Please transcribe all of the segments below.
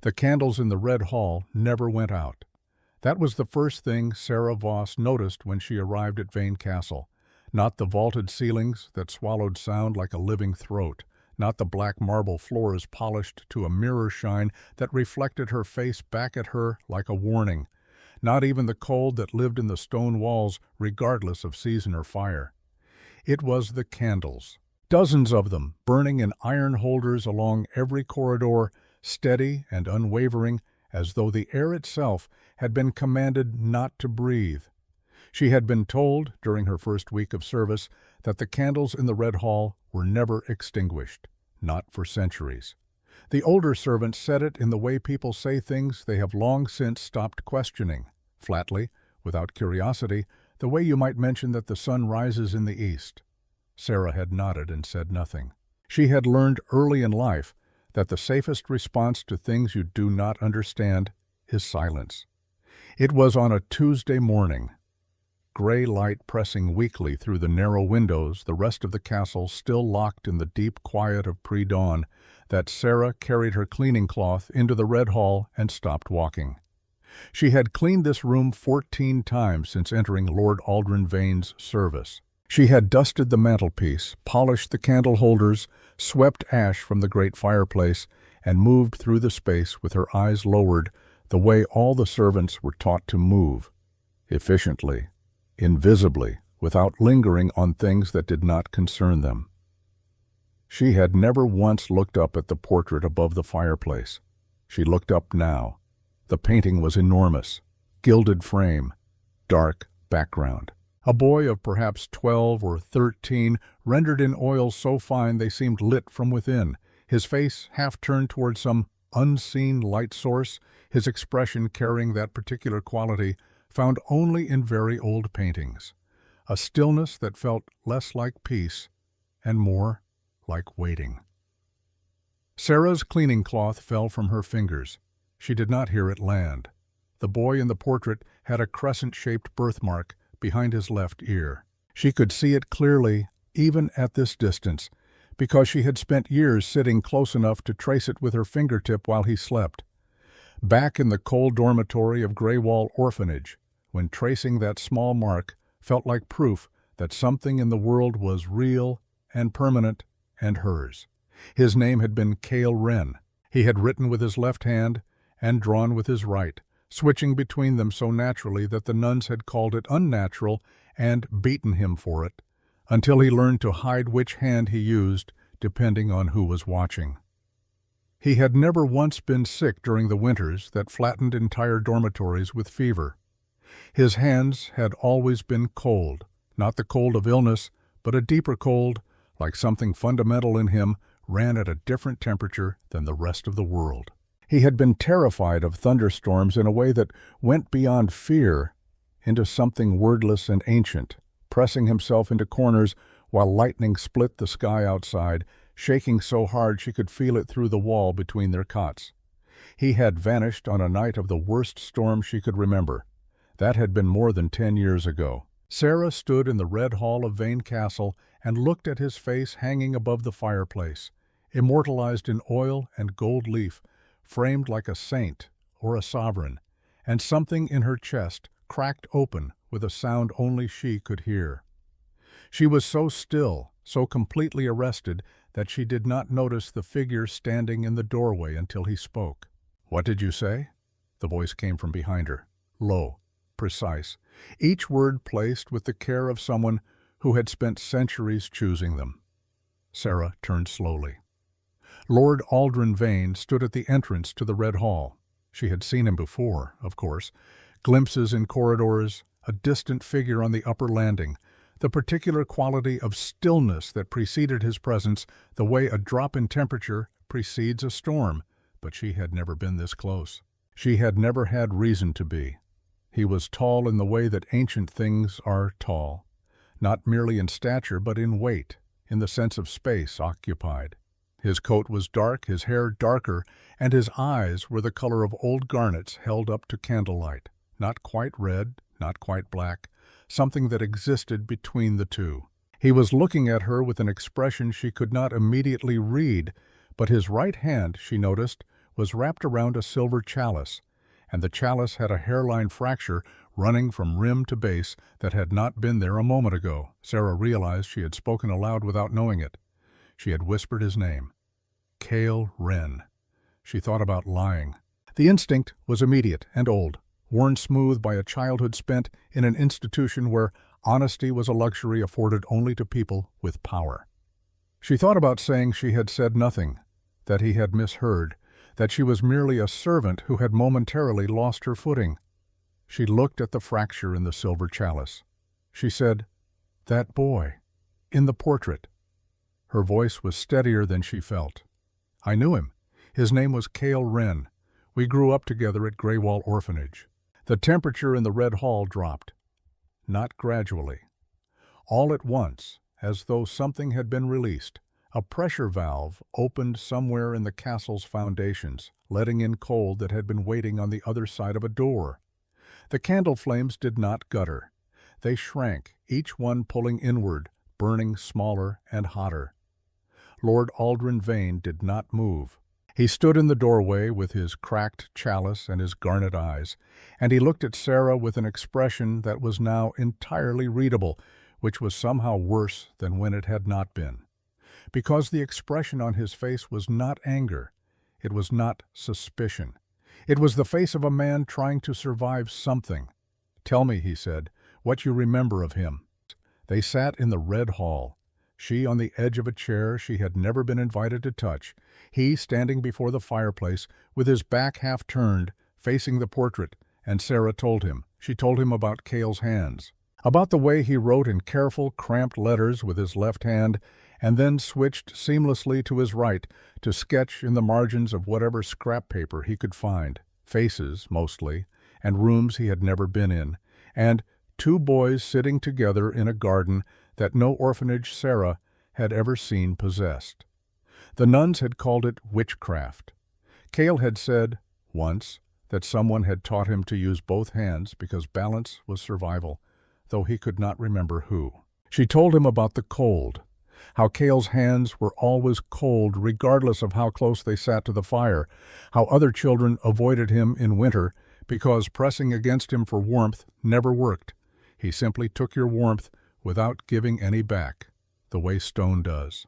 The candles in the red hall never went out. That was the first thing Sarah Voss noticed when she arrived at Vane Castle. Not the vaulted ceilings that swallowed sound like a living throat, not the black marble floors polished to a mirror shine that reflected her face back at her like a warning, not even the cold that lived in the stone walls regardless of season or fire. It was the candles. Dozens of them, burning in iron holders along every corridor, steady and unwavering, as though the air itself had been commanded not to breathe. She had been told, during her first week of service, that the candles in the Red Hall were never extinguished, not for centuries. The older servants said it in the way people say things they have long since stopped questioning, flatly, without curiosity, the way you might mention that the sun rises in the east. Sarah had nodded and said nothing. She had learned early in life that the safest response to things you do not understand is silence. It was on a Tuesday morning, gray light pressing weakly through the narrow windows, the rest of the castle still locked in the deep quiet of pre-dawn, that Sarah carried her cleaning cloth into the Red Hall and stopped walking. She had cleaned this room 14 times since entering Lord Aldrin Vane's service. She had dusted the mantelpiece, polished the candle holders, swept ash from the great fireplace, and moved through the space with her eyes lowered, the way all the servants were taught to move, efficiently, invisibly, without lingering on things that did not concern them. She had never once looked up at the portrait above the fireplace. She looked up now. The painting was enormous, gilded frame, dark background. A boy of perhaps 12 or 13, rendered in oils so fine they seemed lit from within, his face half turned toward some unseen light source, his expression carrying that particular quality found only in very old paintings, a stillness that felt less like peace and more like waiting. Sarah's cleaning cloth fell from her fingers. She did not hear it land. The boy in the portrait had a crescent-shaped birthmark behind his left ear. She could see it clearly, even at this distance, because she had spent years sitting close enough to trace it with her fingertip while he slept. Back in the cold dormitory of Greywall Orphanage, when tracing that small mark felt like proof that something in the world was real and permanent and hers. His name had been Cale Wren. He had written with his left hand and drawn with his right, switching between them so naturally that the nuns had called it unnatural and beaten him for it, until he learned to hide which hand he used, depending on who was watching. He had never once been sick during the winters that flattened entire dormitories with fever. His hands had always been cold, not the cold of illness, but a deeper cold, like something fundamental in him, ran at a different temperature than the rest of the world. He had been terrified of thunderstorms in a way that went beyond fear into something wordless and ancient, pressing himself into corners while lightning split the sky outside, shaking so hard she could feel it through the wall between their cots. He had vanished on a night of the worst storm she could remember. That had been more than 10 years ago. Sarah stood in the red hall of Vane Castle and looked at his face hanging above the fireplace, immortalized in oil and gold leaf, framed like a saint or a sovereign, and something in her chest cracked open with a sound only she could hear. She was so still, so completely arrested, that she did not notice the figure standing in the doorway until he spoke. "What did you say?" The voice came from behind her, low, precise, each word placed with the care of someone who had spent centuries choosing them. Sarah turned slowly. Lord Aldrin Vane stood at the entrance to the Red Hall. She had seen him before, of course, glimpses in corridors, a distant figure on the upper landing, the particular quality of stillness that preceded his presence, the way a drop in temperature precedes a storm, but she had never been this close. She had never had reason to be. He was tall in the way that ancient things are tall, not merely in stature but in weight, in the sense of space occupied. His coat was dark, his hair darker, and his eyes were the color of old garnets held up to candlelight, not quite red, not quite black, something that existed between the two. He was looking at her with an expression she could not immediately read, but his right hand, she noticed, was wrapped around a silver chalice, and the chalice had a hairline fracture running from rim to base that had not been there a moment ago. Sarah realized she had spoken aloud without knowing it. She had whispered his name. Cale Wren. She thought about lying. The instinct was immediate and old, worn smooth by a childhood spent in an institution where honesty was a luxury afforded only to people with power. She thought about saying she had said nothing, that he had misheard, that she was merely a servant who had momentarily lost her footing. She looked at the fracture in the silver chalice. She said, "That boy, in the portrait." Her voice was steadier than she felt. "I knew him. His name was Cale Wren. We grew up together at Graywall Orphanage." The temperature in the red hall dropped. Not gradually. All at once, as though something had been released, a pressure valve opened somewhere in the castle's foundations, letting in cold that had been waiting on the other side of a door. The candle flames did not gutter. They shrank, each one pulling inward, burning smaller and hotter. Lord Aldrin Vane did not move. He stood in the doorway with his cracked chalice and his garnet eyes, and he looked at Sarah with an expression that was now entirely readable, which was somehow worse than when it had not been. Because the expression on his face was not anger, it was not suspicion. It was the face of a man trying to survive something. "Tell me," he said, "what you remember of him." They sat in the red hall, she on the edge of a chair she had never been invited to touch, he standing before the fireplace with his back half turned, facing the portrait, and Sarah told him. She told him about Cale's hands, about the way he wrote in careful, cramped letters with his left hand, and then switched seamlessly to his right to sketch in the margins of whatever scrap paper he could find, faces, mostly, and rooms he had never been in, and two boys sitting together in a garden that no orphanage Sarah had ever seen possessed. The nuns had called it witchcraft. Cale had said, once, that someone had taught him to use both hands because balance was survival, though he could not remember who. She told him about the cold, how Cale's hands were always cold regardless of how close they sat to the fire, how other children avoided him in winter because pressing against him for warmth never worked. He simply took your warmth without giving any back, the way stone does.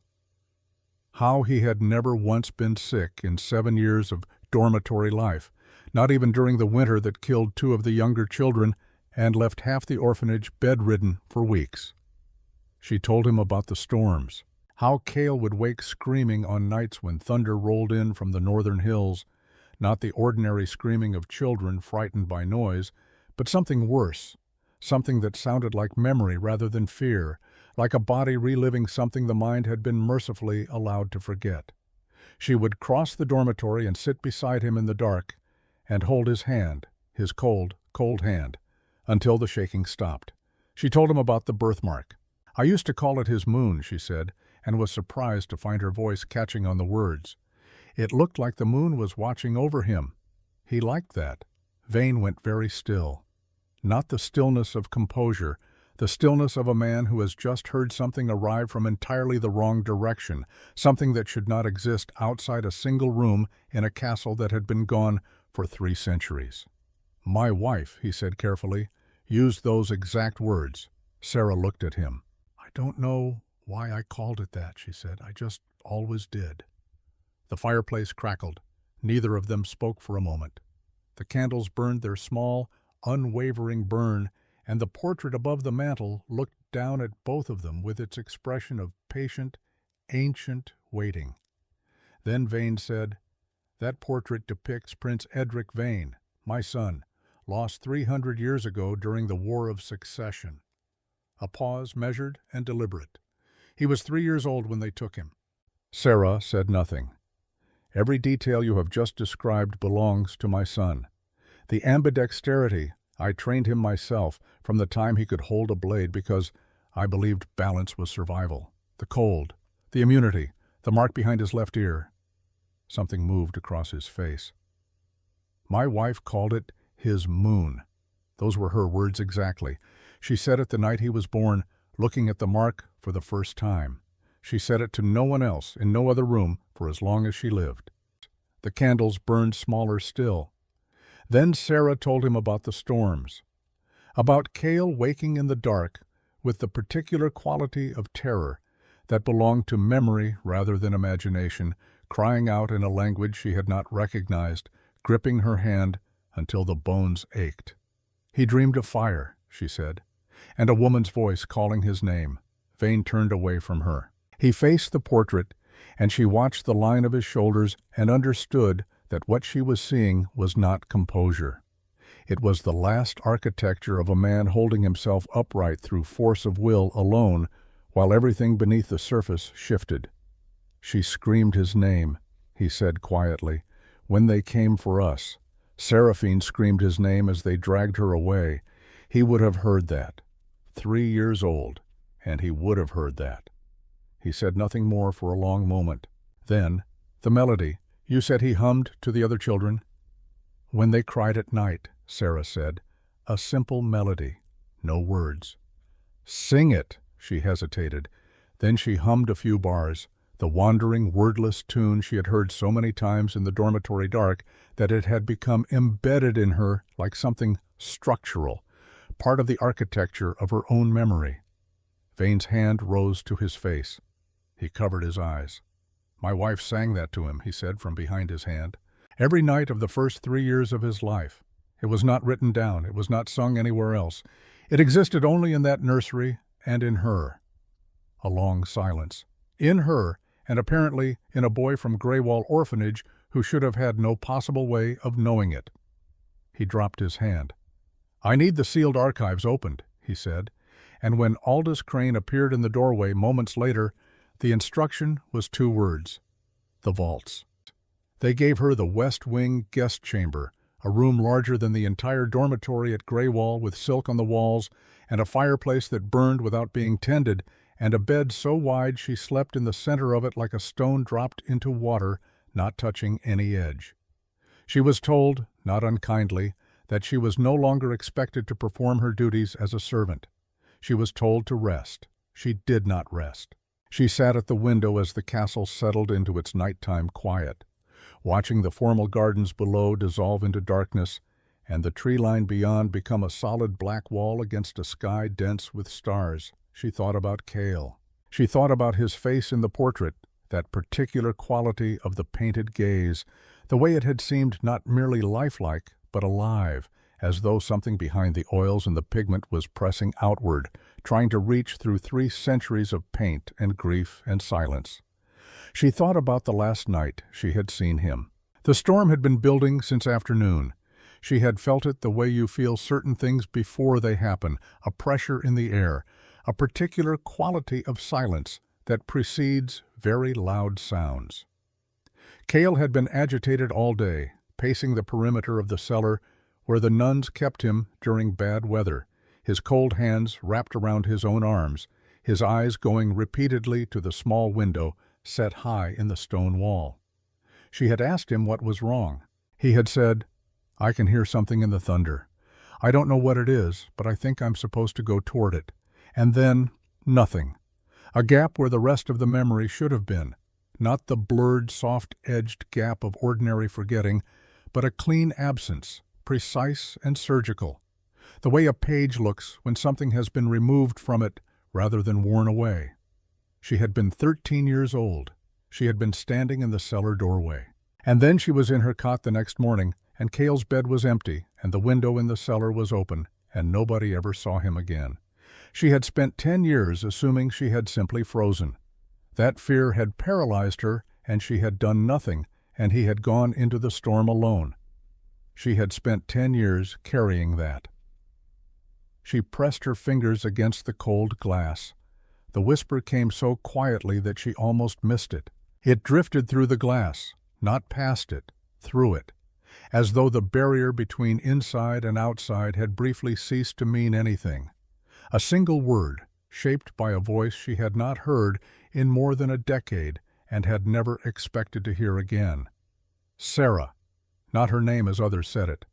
How he had never once been sick in 7 years of dormitory life, not even during the winter that killed 2 of the younger children and left half the orphanage bedridden for weeks. She told him about the storms, how Cale would wake screaming on nights when thunder rolled in from the northern hills, not the ordinary screaming of children frightened by noise, but something worse, something that sounded like memory rather than fear, like a body reliving something the mind had been mercifully allowed to forget. She would cross the dormitory and sit beside him in the dark and hold his hand, his cold, cold hand, until the shaking stopped. She told him about the birthmark. "I used to call it his moon," she said, and was surprised to find her voice catching on the words. It looked like the moon was watching over him. He liked that. Vane went very still. Not the stillness of composure, the stillness of a man who has just heard something arrive from entirely the wrong direction, something that should not exist outside a single room in a castle that had been gone for 3 centuries. "My wife," he said carefully, "used those exact words." Sarah looked at him. "I don't know why I called it that," she said. "I just always did." The fireplace crackled. Neither of them spoke for a moment. The candles burned their small, unwavering burn, and the portrait above the mantel looked down at both of them with its expression of patient, ancient waiting. Then Vane said, "That portrait depicts Prince Edric Vane, my son, lost 300 years ago during the War of Succession." A pause, measured and deliberate. "He was 3 years old when they took him." Sarah said nothing. "Every detail you have just described belongs to my son. The ambidexterity, I trained him myself from the time he could hold a blade because I believed balance was survival. The cold, the immunity, the mark behind his left ear." Something moved across his face. "My wife called it his moon." Those were her words exactly. She said it the night he was born, looking at the mark for the first time. She said it to no one else in no other room for as long as she lived. The candles burned smaller still. Then Sarah told him about the storms, about Cale waking in the dark with the particular quality of terror that belonged to memory rather than imagination, crying out in a language she had not recognized, gripping her hand until the bones ached. He dreamed of fire, she said, and a woman's voice calling his name. Vane turned away from her. He faced the portrait, and she watched the line of his shoulders and understood that what she was seeing was not composure. It was the last architecture of a man holding himself upright through force of will alone, while everything beneath the surface shifted. She screamed his name, he said quietly, when they came for us. Seraphine screamed his name as they dragged her away. He would have heard that. 3 years old, and he would have heard that. He said nothing more for a long moment. Then, the melody. You said he hummed to the other children? When they cried at night, Sarah said. A simple melody. No words. Sing it, she hesitated. Then she hummed a few bars, the wandering, wordless tune she had heard so many times in the dormitory dark that it had become embedded in her like something structural, part of the architecture of her own memory. Vane's hand rose to his face. He covered his eyes. My wife sang that to him, he said from behind his hand. Every night of the first 3 years of his life. It was not written down. It was not sung anywhere else. It existed only in that nursery and in her. A long silence. In her, and apparently in a boy from Greywall Orphanage who should have had no possible way of knowing it. He dropped his hand. I need the sealed archives opened, he said, and when Aldous Crane appeared in the doorway moments later, the instruction was 2 words. The vaults. They gave her the West Wing guest chamber, a room larger than the entire dormitory at Greywall with silk on the walls and a fireplace that burned without being tended, and a bed so wide she slept in the center of it like a stone dropped into water, not touching any edge. She was told, not unkindly, that she was no longer expected to perform her duties as a servant. She was told to rest. She did not rest. She sat at the window as the castle settled into its nighttime quiet, watching the formal gardens below dissolve into darkness and the tree line beyond become a solid black wall against a sky dense with stars. She thought about Cale. She thought about his face in the portrait, that particular quality of the painted gaze, the way it had seemed not merely lifelike, but alive, as though something behind the oils and the pigment was pressing outward, trying to reach through 3 centuries of paint and grief and silence. She thought about the last night she had seen him. The storm had been building since afternoon. She had felt it the way you feel certain things before they happen, a pressure in the air, a particular quality of silence that precedes very loud sounds. Cale had been agitated all day, pacing the perimeter of the cellar where the nuns kept him during bad weather, his cold hands wrapped around his own arms, his eyes going repeatedly to the small window set high in the stone wall. She had asked him what was wrong. He had said, I can hear something in the thunder. I don't know what it is, but I think I'm supposed to go toward it. And then, nothing. A gap where the rest of the memory should have been. Not the blurred, soft-edged gap of ordinary forgetting, but a clean absence, precise and surgical. The way a page looks when something has been removed from it rather than worn away. She had been 13 years old. She had been standing in the cellar doorway. And then she was in her cot the next morning, and Cale's bed was empty, and the window in the cellar was open, and nobody ever saw him again. She had spent 10 years assuming she had simply frozen. That fear had paralyzed her, and she had done nothing, and he had gone into the storm alone. She had spent 10 years carrying that. She pressed her fingers against the cold glass. The whisper came so quietly that she almost missed it. It drifted through the glass, not past it, through it, as though the barrier between inside and outside had briefly ceased to mean anything. A single word, shaped by a voice she had not heard in more than a decade and had never expected to hear again. Sarah, not her name as others said it.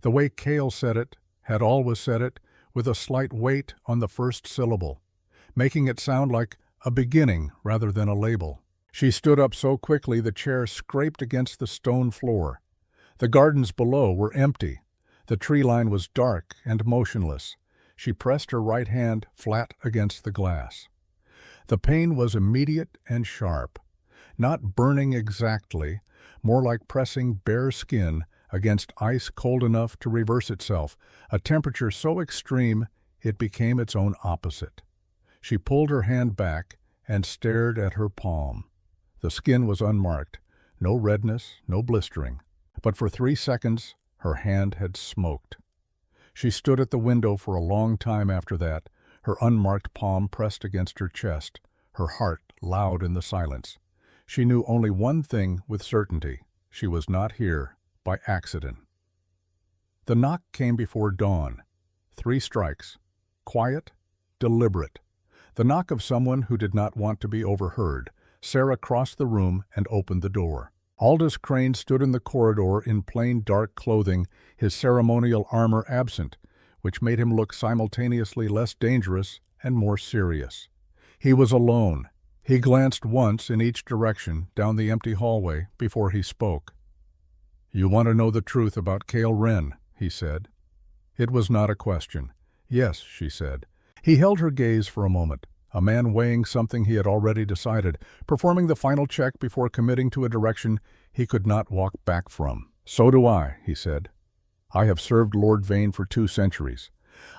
The way Cale said it, had always said it, with a slight weight on the first syllable, making it sound like a beginning rather than a label. She stood up so quickly the chair scraped against the stone floor. The gardens below were empty. The tree line was dark and motionless. She pressed her right hand flat against the glass. The pain was immediate and sharp. Not burning exactly, more like pressing bare skin against ice cold enough to reverse itself, a temperature so extreme it became its own opposite. She pulled her hand back and stared at her palm. The skin was unmarked, no redness, no blistering. But for 3 seconds, her hand had smoked. She stood at the window for a long time after that, her unmarked palm pressed against her chest, her heart loud in the silence. She knew only one thing with certainty. She was not here by accident. The knock came before dawn. 3 strikes. Quiet, deliberate. The knock of someone who did not want to be overheard. Sarah crossed the room and opened the door. Aldous Crane stood in the corridor in plain dark clothing, his ceremonial armor absent, which made him look simultaneously less dangerous and more serious. He was alone. He glanced once in each direction down the empty hallway before he spoke. "You want to know the truth about Cale Wren," he said. It was not a question. "Yes," she said. He held her gaze for a moment, a man weighing something he had already decided, performing the final check before committing to a direction he could not walk back from. "So do I," he said. "I have served Lord Vane for 2 centuries.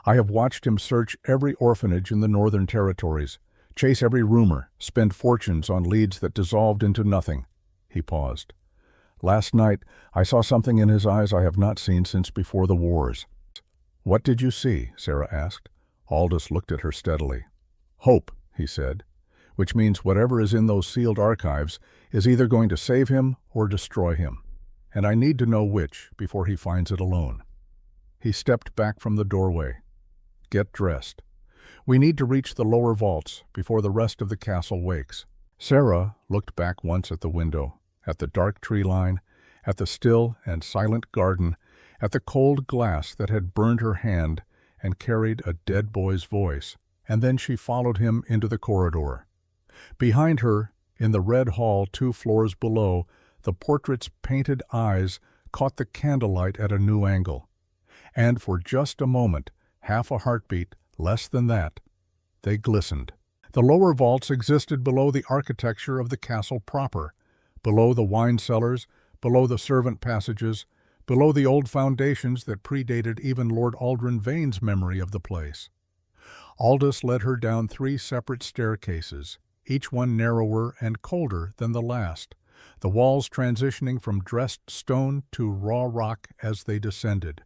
I have watched him search every orphanage in the Northern Territories, chase every rumor, spend fortunes on leads that dissolved into nothing." He paused. "Last night, I saw something in his eyes I have not seen since before the wars." "What did you see?" Sarah asked. Aldous looked at her steadily. "Hope," he said, "which means whatever is in those sealed archives is either going to save him or destroy him. And I need to know which before he finds it alone." He stepped back from the doorway. "Get dressed. We need to reach the lower vaults before the rest of the castle wakes." Sarah looked back once at the window, at the dark tree line, at the still and silent garden, at the cold glass that had burned her hand and carried a dead boy's voice, and then she followed him into the corridor. Behind her, in the red hall 2 floors below, the portrait's painted eyes caught the candlelight at a new angle. And for just a moment, half a heartbeat, less than that, they glistened. The lower vaults existed below the architecture of the castle proper, below the wine cellars, below the servant passages, below the old foundations that predated even Lord Aldrin Vane's memory of the place. Aldous led her down 3 separate staircases, each one narrower and colder than the last, the walls transitioning from dressed stone to raw rock as they descended,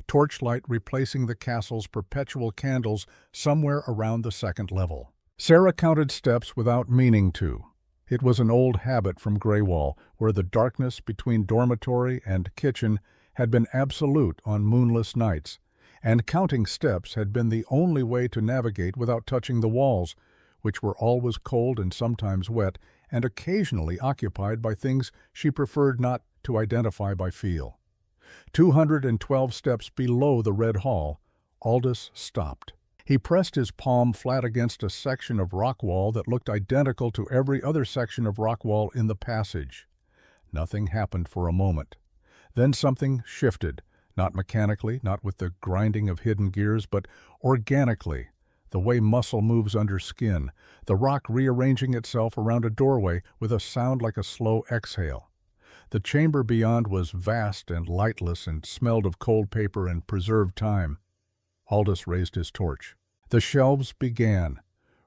torchlight replacing the castle's perpetual candles somewhere around the 2nd level. Sarah counted steps without meaning to. It was an old habit from Greywall, where the darkness between dormitory and kitchen had been absolute on moonless nights, and counting steps had been the only way to navigate without touching the walls, which were always cold and sometimes wet, and occasionally occupied by things she preferred not to identify by feel. 212 steps below the red hall, Aldous stopped. He pressed his palm flat against a section of rock wall that looked identical to every other section of rock wall in the passage. Nothing happened for a moment. Then something shifted, not mechanically, not with the grinding of hidden gears, but organically, the way muscle moves under skin, the rock rearranging itself around a doorway with a sound like a slow exhale. The chamber beyond was vast and lightless and smelled of cold paper and preserved time. Aldous raised his torch. The shelves began,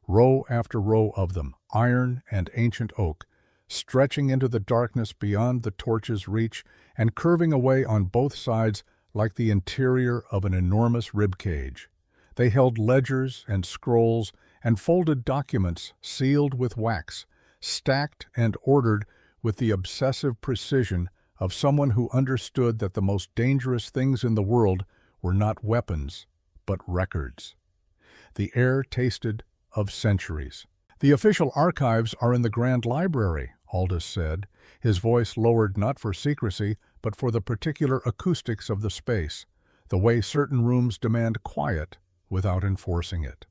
row after row of them, iron and ancient oak, stretching into the darkness beyond the torch's reach and curving away on both sides like the interior of an enormous rib cage. They held ledgers and scrolls and folded documents sealed with wax, stacked and ordered with the obsessive precision of someone who understood that the most dangerous things in the world were not weapons, but records. The air tasted of centuries. "The official archives are in the Grand Library," Aldous said, his voice lowered not for secrecy, but for the particular acoustics of the space, the way certain rooms demand quiet without enforcing it.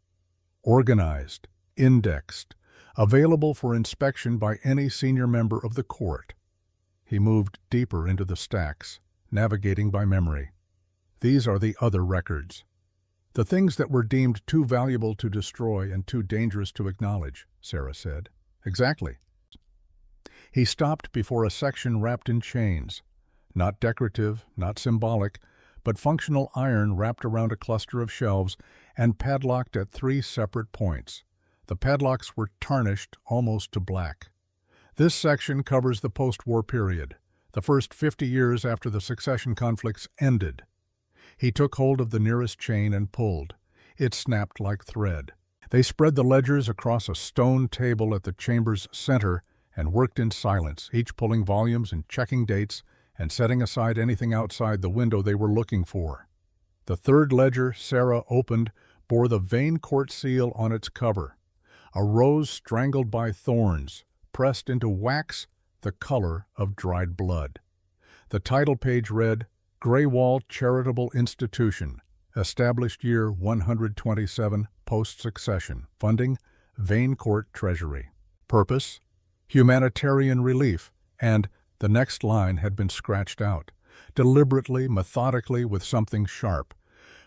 Organized, indexed, Available for inspection by any senior member of the court. He moved deeper into the stacks, navigating by memory. These are the other records. The things that were deemed too valuable to destroy and too dangerous to acknowledge, Sarah said. Exactly. He stopped before a section wrapped in chains. Not decorative, not symbolic, but functional iron wrapped around a cluster of shelves and padlocked at 3 separate points. The padlocks were tarnished almost to black. This section covers the post-war period, the first 50 years after the succession conflicts ended. He took hold of the nearest chain and pulled. It snapped like thread. They spread the ledgers across a stone table at the chamber's center and worked in silence, each pulling volumes and checking dates and setting aside anything outside the window they were looking for. The third ledger Sarah opened bore the Vane Court seal on its cover, a rose strangled by thorns, pressed into wax the color of dried blood. The title page read, Greywall Charitable Institution, established year 127 post-succession, funding, Vane Court Treasury. Purpose, humanitarian relief, and the next line had been scratched out, deliberately, methodically, with something sharp.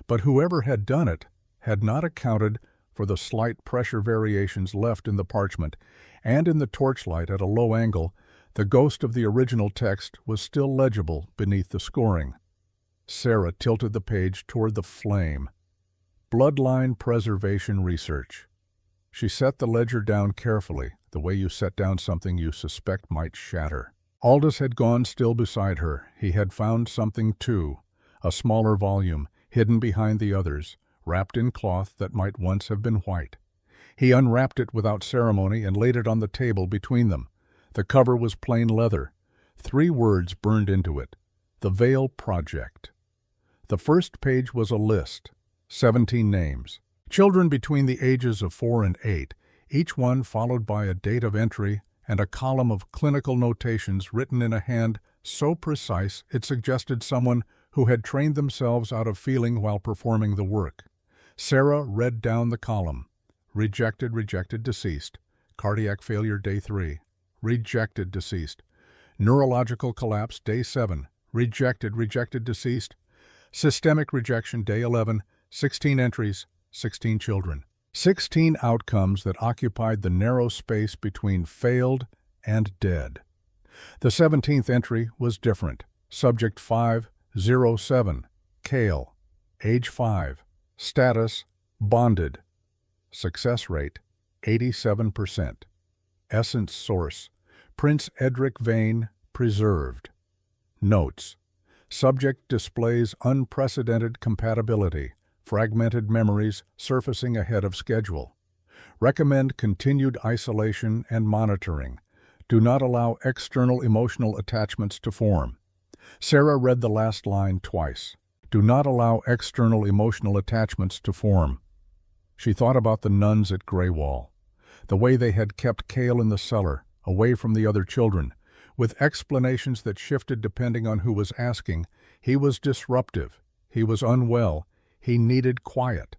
But whoever had done it had not accounted for the slight pressure variations left in the parchment, and in the torchlight at a low angle, the ghost of the original text was still legible beneath the scoring. Sarah tilted the page toward the flame. Bloodline Preservation Research. She set the ledger down carefully, the way you set down something you suspect might shatter. Aldous had gone still beside her. He had found something too, a smaller volume, hidden behind the others, wrapped in cloth that might once have been white. He unwrapped it without ceremony and laid it on the table between them. The cover was plain leather. 3 words burned into it. The Veil Project. The first page was a list, 17 names. Children between the ages of 4 and 8, each one followed by a date of entry and a column of clinical notations written in a hand so precise it suggested someone who had trained themselves out of feeling while performing the work. Sarah read down the column. Rejected, deceased. Cardiac failure, day 3. Rejected, deceased. Neurological collapse, day 7. Rejected, deceased. Systemic rejection, day 11. 16 entries, 16 children. 16 outcomes that occupied the narrow space between failed and dead. The 17th entry was different. Subject 507, Kale, age 5, status, bonded. Success rate, 87%. Essence source, Prince Edric Vane, preserved. Notes, subject displays unprecedented compatibility, fragmented memories surfacing ahead of schedule. Recommend continued isolation and monitoring. Do not allow external emotional attachments to form. Sarah read the last line twice. Do not allow external emotional attachments to form. She thought about the nuns at Greywall, the way they had kept Kale in the cellar, away from the other children, with explanations that shifted depending on who was asking. He was disruptive. He was unwell. He needed quiet.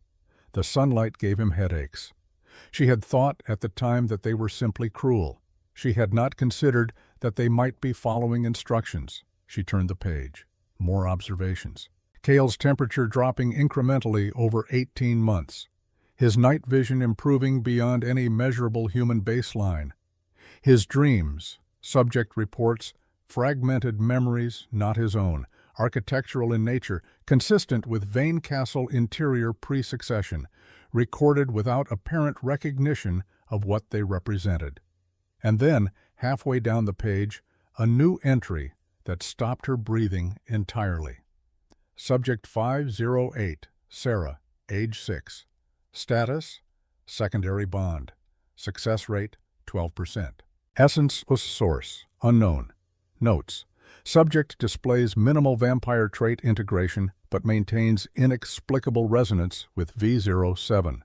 The sunlight gave him headaches. She had thought at the time that they were simply cruel. She had not considered that they might be following instructions. She turned the page. More observations. Kale's temperature dropping incrementally over 18 months. His night vision improving beyond any measurable human baseline. His dreams, subject reports, fragmented memories, not his own, architectural in nature, consistent with Vane Castle interior pre-succession, recorded without apparent recognition of what they represented. And then, halfway down the page, a new entry that stopped her breathing entirely. Subject 508, Sarah, age 6. Status, secondary bond. Success rate, 12%. Essence or source, unknown. Notes, subject displays minimal vampire trait integration but maintains inexplicable resonance with V07.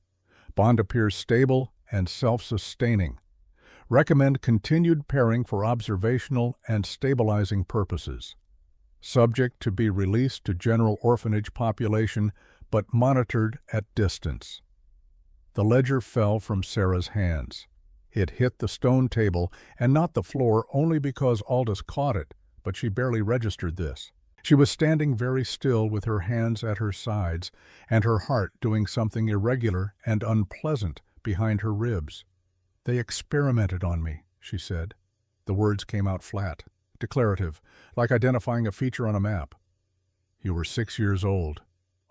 Bond appears stable and self-sustaining. Recommend continued pairing for observational and stabilizing purposes. Subject to be released to general orphanage population but monitored at distance. The ledger fell from Sarah's hands. It hit the stone table and not the floor only because Aldous caught it, but she barely registered this. She was standing very still with her hands at her sides and her heart doing something irregular and unpleasant behind her ribs. "They experimented on me," she said. The words came out flat, declarative, like identifying a feature on a map. "You were 6 years old."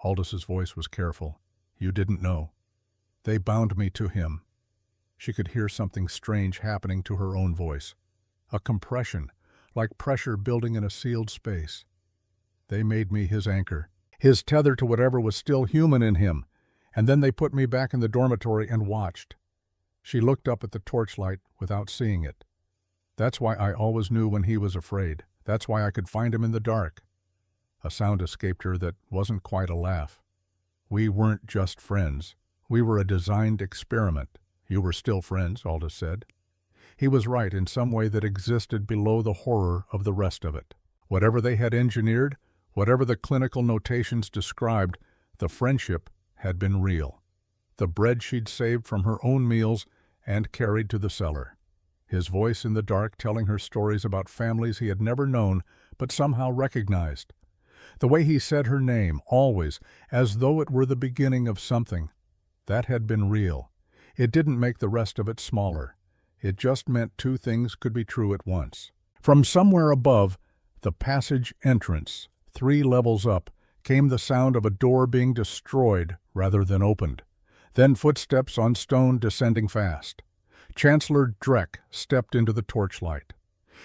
Aldous' voice was careful. "You didn't know. They bound me to him." She could hear something strange happening to her own voice. A compression, like pressure building in a sealed space. "They made me his anchor, his tether to whatever was still human in him, and then they put me back in the dormitory and watched." She looked up at the torchlight without seeing it. "That's why I always knew when he was afraid. That's why I could find him in the dark." A sound escaped her that wasn't quite a laugh. "We weren't just friends. We were a designed experiment." "You were still friends," Aldous said. He was right in some way that existed below the horror of the rest of it. Whatever they had engineered, whatever the clinical notations described, the friendship had been real. The bread she'd saved from her own meals and carried to the cellar. His voice in the dark telling her stories about families he had never known but somehow recognized. The way he said her name, always, as though it were the beginning of something. That had been real. It didn't make the rest of it smaller. It just meant two things could be true at once. From somewhere above, the passage entrance, 3 levels up, came the sound of a door being destroyed rather than opened. Then footsteps on stone descending fast. Chancellor Drek stepped into the torchlight.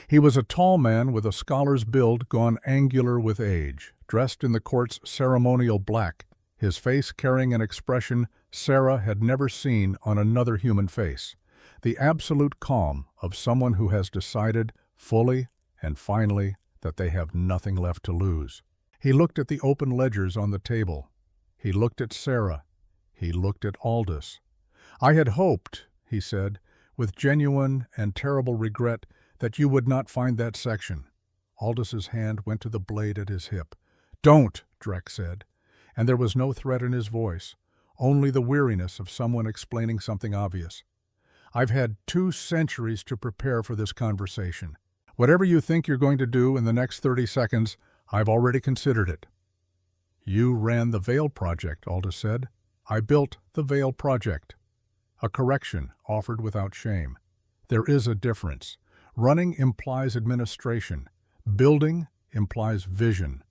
He was a tall man with a scholar's build gone angular with age, dressed in the court's ceremonial black, his face carrying an expression Sarah had never seen on another human face, the absolute calm of someone who has decided fully and finally that they have nothing left to lose. He looked at the open ledgers on the table. He looked at Sarah. He looked at Aldous. "I had hoped," he said, with genuine and terrible regret, "that you would not find that section." Aldous' hand went to the blade at his hip. "Don't," Drek said, and there was no threat in his voice, only the weariness of someone explaining something obvious. "I've had 2 centuries to prepare for this conversation. Whatever you think you're going to do in the next 30 seconds, I've already considered it." "You ran the Veil Project," Aldous said. "I built the Veil Project." A correction offered without shame. There is a difference. Running implies administration. Building implies vision.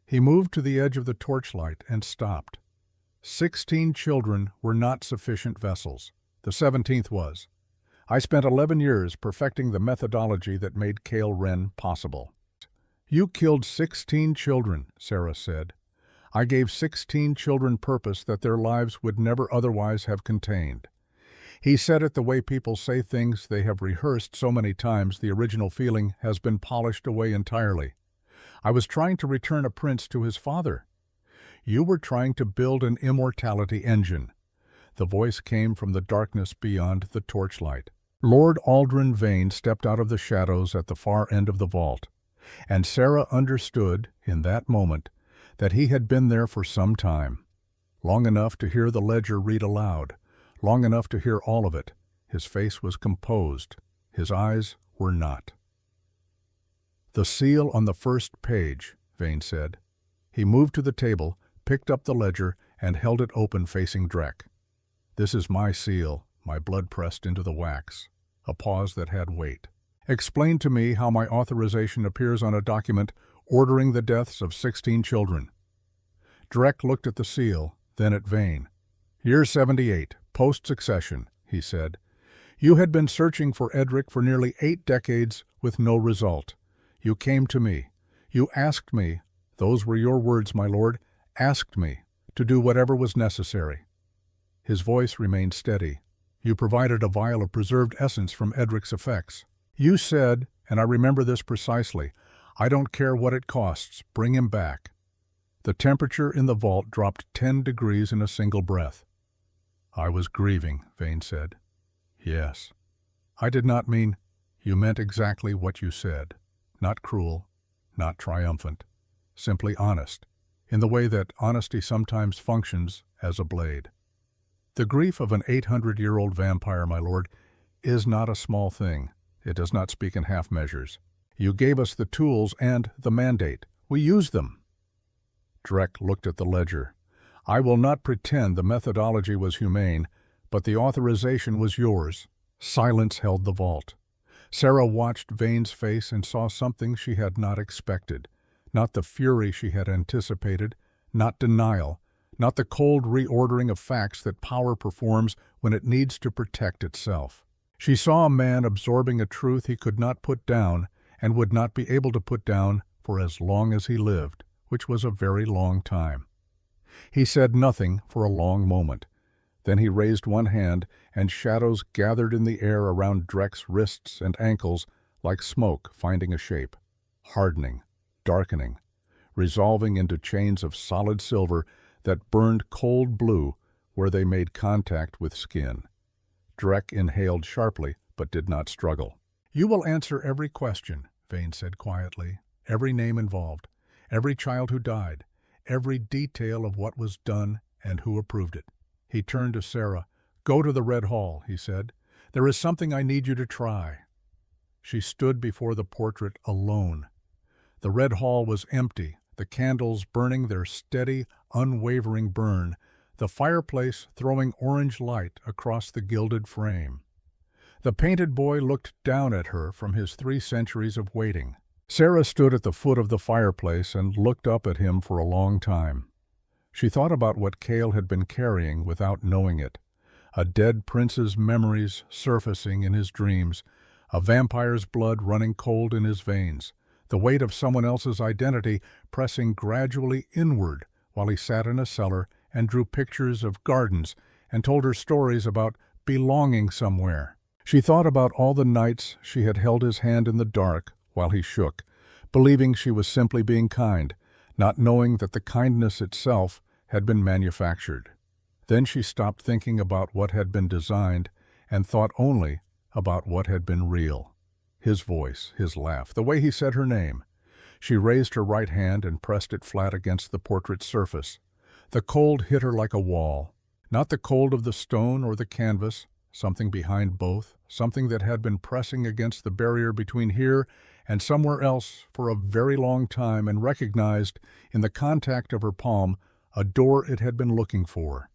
He moved to the edge of the torchlight and stopped. 16 children were not sufficient vessels. The 17th was. I spent 11 years perfecting the methodology that made Kale Wren possible. "You killed 16 children," Sarah said. "I gave 16 children purpose that their lives would never otherwise have contained." He said it the way people say things they have rehearsed so many times the original feeling has been polished away entirely. "I was trying to return a prince to his father." "You were trying to build an immortality engine." The voice came from the darkness beyond the torchlight. Lord Aldrin Vane stepped out of the shadows at the far end of the vault, and Sarah understood, in that moment, that he had been there for some time. Long enough to hear the ledger read aloud, long enough to hear all of it. His face was composed. His eyes were not. "The seal on the first page," Vane said. He moved to the table, picked up the ledger, and held it open facing Drek. "This is my seal, my blood pressed into the wax." A pause that had weight. "Explain to me how my authorization appears on a document ordering the deaths of 16 children." Drek looked at the seal, then at Vane. "Year 78, post-succession," he said. "You had been searching for Edric for nearly 8 decades with no result. You came to me. You asked me, those were your words, my lord, asked me, to do whatever was necessary." His voice remained steady. "You provided a vial of preserved essence from Edric's effects. You said, and I remember this precisely, 'I don't care what it costs, bring him back.'" The temperature in the vault dropped 10 degrees in a single breath. "I was grieving," Vane said. "Yes. I did not mean—" "You meant exactly what you said. Not cruel, not triumphant. Simply honest, in the way that honesty sometimes functions as a blade. The grief of an 800-year-old vampire, my lord, is not a small thing. It does not speak in half measures. You gave us the tools and the mandate. We used them." Drek looked at the ledger. "I will not pretend the methodology was humane, but the authorization was yours." Silence held the vault. Sarah watched Vane's face and saw something she had not expected. Not the fury she had anticipated, not denial, not the cold reordering of facts that power performs when it needs to protect itself. She saw a man absorbing a truth he could not put down and would not be able to put down for as long as he lived, which was a very long time. He said nothing for a long moment. Then he raised one hand, and shadows gathered in the air around Drek's wrists and ankles like smoke finding a shape, hardening, darkening, resolving into chains of solid silver that burned cold blue where they made contact with skin. Drek inhaled sharply, but did not struggle. "You will answer every question," Vane said quietly. "Every name involved, every child who died, every detail of what was done and who approved it." He turned to Sarah. "Go to the Red Hall," he said. "There is something I need you to try." She stood before the portrait alone. The Red Hall was empty, the candles burning their steady, unwavering burn, the fireplace throwing orange light across the gilded frame. The painted boy looked down at her from his 3 centuries of waiting. Sarah stood at the foot of the fireplace and looked up at him for a long time. She thought about what Cale had been carrying without knowing it. A dead prince's memories surfacing in his dreams, a vampire's blood running cold in his veins, the weight of someone else's identity pressing gradually inward while he sat in a cellar and drew pictures of gardens and told her stories about belonging somewhere. She thought about all the nights she had held his hand in the dark while he shook, believing she was simply being kind, not knowing that the kindness itself had been manufactured. Then she stopped thinking about what had been designed and thought only about what had been real. His voice, his laugh, the way he said her name. She raised her right hand and pressed it flat against the portrait's surface. The cold hit her like a wall. Not the cold of the stone or the canvas, something behind both, something that had been pressing against the barrier between here and somewhere else for a very long time and recognized, in the contact of her palm, a door it had been looking for.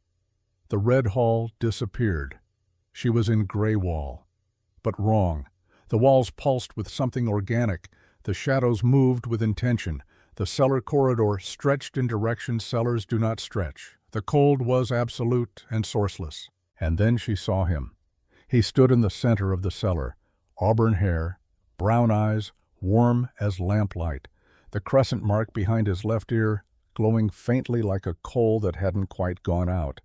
The Red Hall disappeared. She was in Grey Wall. But wrong. The walls pulsed with something organic. The shadows moved with intention. The cellar corridor stretched in directions cellars do not stretch. The cold was absolute and sourceless. And then she saw him. He stood in the center of the cellar. Auburn hair, brown eyes, warm as lamplight. The crescent mark behind his left ear glowing faintly like a coal that hadn't quite gone out.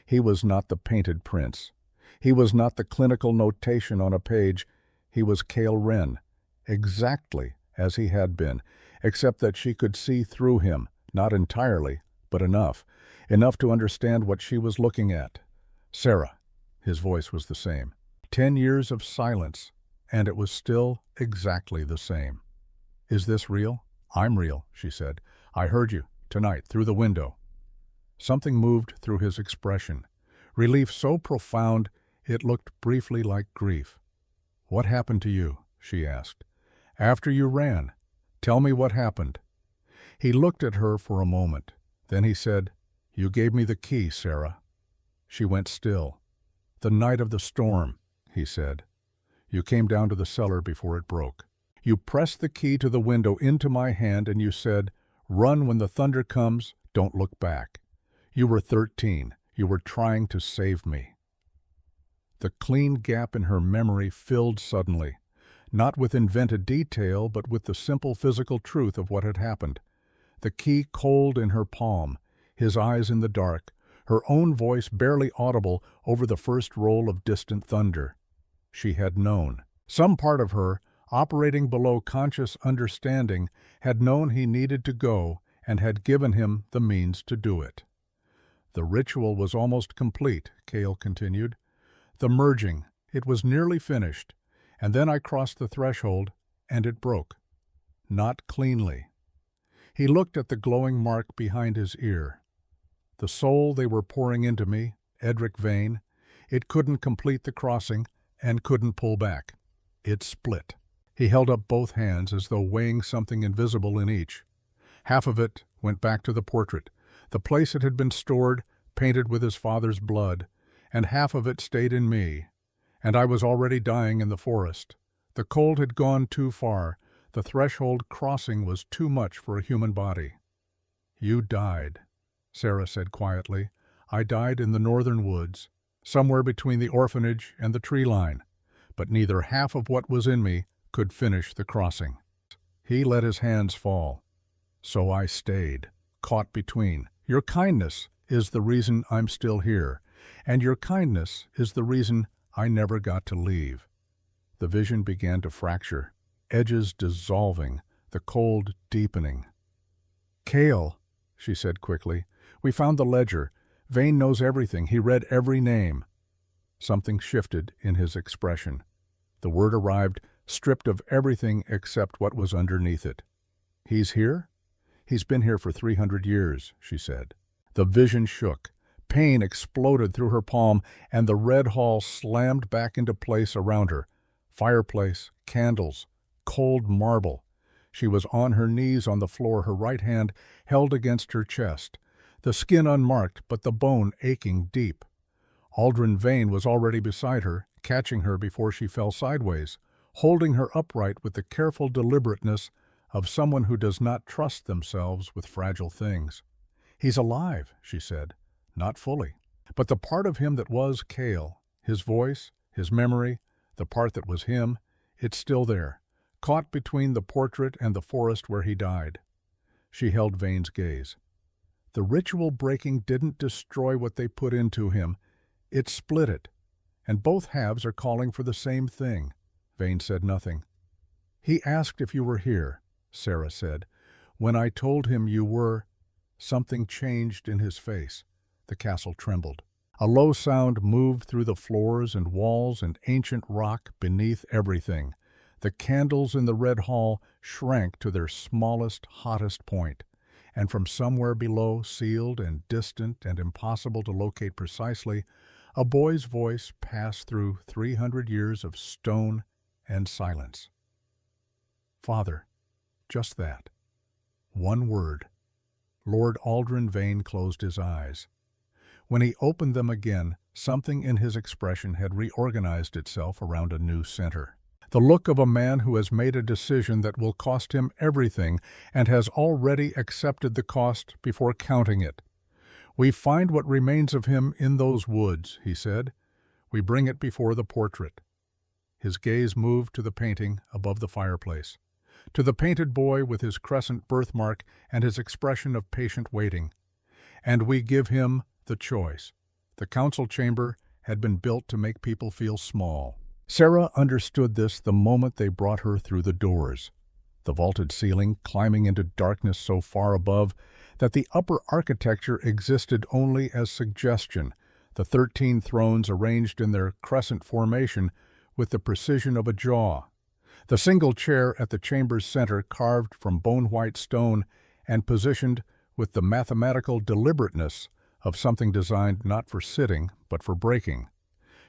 He was not the painted prince. He was not the clinical notation on a page. He was Cale Wren, exactly as he had been, except that she could see through him, not entirely, but enough to understand what she was looking at. "Sarah," his voice was the same. 10 years of silence, and it was still exactly the same. "Is this real?" "I'm real," she said. "I heard you, tonight, through the window." Something moved through his expression. Relief so profound it looked briefly like grief. "What happened to you?" she asked. "After you ran. Tell me what happened." He looked at her for a moment. Then he said, "You gave me the key, Sarah." She went still. "The night of the storm," he said. "You came down to the cellar before it broke. You pressed the key to the window into my hand and you said, 'Run when the thunder comes, don't look back.' You were 13. You were trying to save me." The clean gap in her memory filled suddenly, not with invented detail, but with the simple physical truth of what had happened. The key cold in her palm, his eyes in the dark, her own voice barely audible over the first roll of distant thunder. She had known. Some part of her, operating below conscious understanding, had known he needed to go and had given him the means to do it. "The ritual was almost complete," Cale continued. "The merging, it was nearly finished, and then I crossed the threshold, and it broke. Not cleanly." He looked at the glowing mark behind his ear. "The soul they were pouring into me, Edric Vane, it couldn't complete the crossing, and couldn't pull back. It split. He held up both hands as though weighing something invisible in each. Half of it went back to the portrait, the place it had been stored, painted with his father's blood, and half of it stayed in me. And I was already dying in the forest. The cold had gone too far. The threshold crossing was too much for a human body. "You died," Sarah said quietly. "I died in the northern woods, somewhere between the orphanage and the tree line, but neither half of what was in me could finish the crossing." He let his hands fall. "So I stayed, caught between. Your kindness is the reason I'm still here, and your kindness is the reason I never got to leave." The vision began to fracture, edges dissolving, the cold deepening. "Cale," she said quickly, "we found the ledger. Vane knows everything. He read every name." Something shifted in his expression. The word arrived, stripped of everything except what was underneath it. "He's here? He's been here for 300 years, she said. The vision shook. Pain exploded through her palm, and the red hall slammed back into place around her. Fireplace, candles, cold marble. She was on her knees on the floor, her right hand held against her chest, the skin unmarked but the bone aching deep. Aldrin Vane was already beside her, catching her before she fell sideways, holding her upright with the careful deliberateness of someone who does not trust themselves with fragile things. "He's alive," she said. "Not fully. But the part of him that was Cale, his voice, his memory, the part that was him, it's still there, caught between the portrait and the forest where he died." She held Vane's gaze. "The ritual breaking didn't destroy what they put into him. It split it. And both halves are calling for the same thing." Vane said nothing. "He asked if you were here," Sarah said. "When I told him you were..." Something changed in his face. The castle trembled. A low sound moved through the floors and walls and ancient rock beneath everything. The candles in the red hall shrank to their smallest, hottest point, and from somewhere below, sealed and distant and impossible to locate precisely, a boy's voice passed through 300 years of stone and silence. "Father," just that. One word. Lord Aldrin Vane closed his eyes. When he opened them again, something in his expression had reorganized itself around a new center. The look of a man who has made a decision that will cost him everything and has already accepted the cost before counting it. "We find what remains of him in those woods," he said. "We bring it before the portrait." His gaze moved to the painting above the fireplace, to the painted boy with his crescent birthmark and his expression of patient waiting. "And we give him the choice." The council chamber had been built to make people feel small. Sarah understood this the moment they brought her through the doors. The vaulted ceiling climbing into darkness so far above that the upper architecture existed only as suggestion, the 13 thrones arranged in their crescent formation with the precision of a jaw. The single chair at the chamber's center carved from bone-white stone and positioned with the mathematical deliberateness of something designed not for sitting, but for breaking.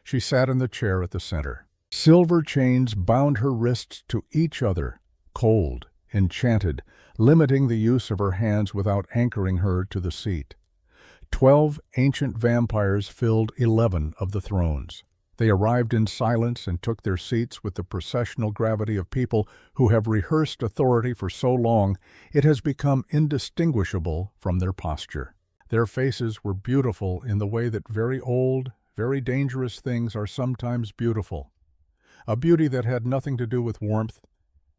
She sat in the chair at the center. Silver chains bound her wrists to each other, cold, enchanted, limiting the use of her hands without anchoring her to the seat. 12 ancient vampires filled 11 of the thrones. They arrived in silence and took their seats with the processional gravity of people who have rehearsed authority for so long it has become indistinguishable from their posture. Their faces were beautiful in the way that very old, very dangerous things are sometimes beautiful. A beauty that had nothing to do with warmth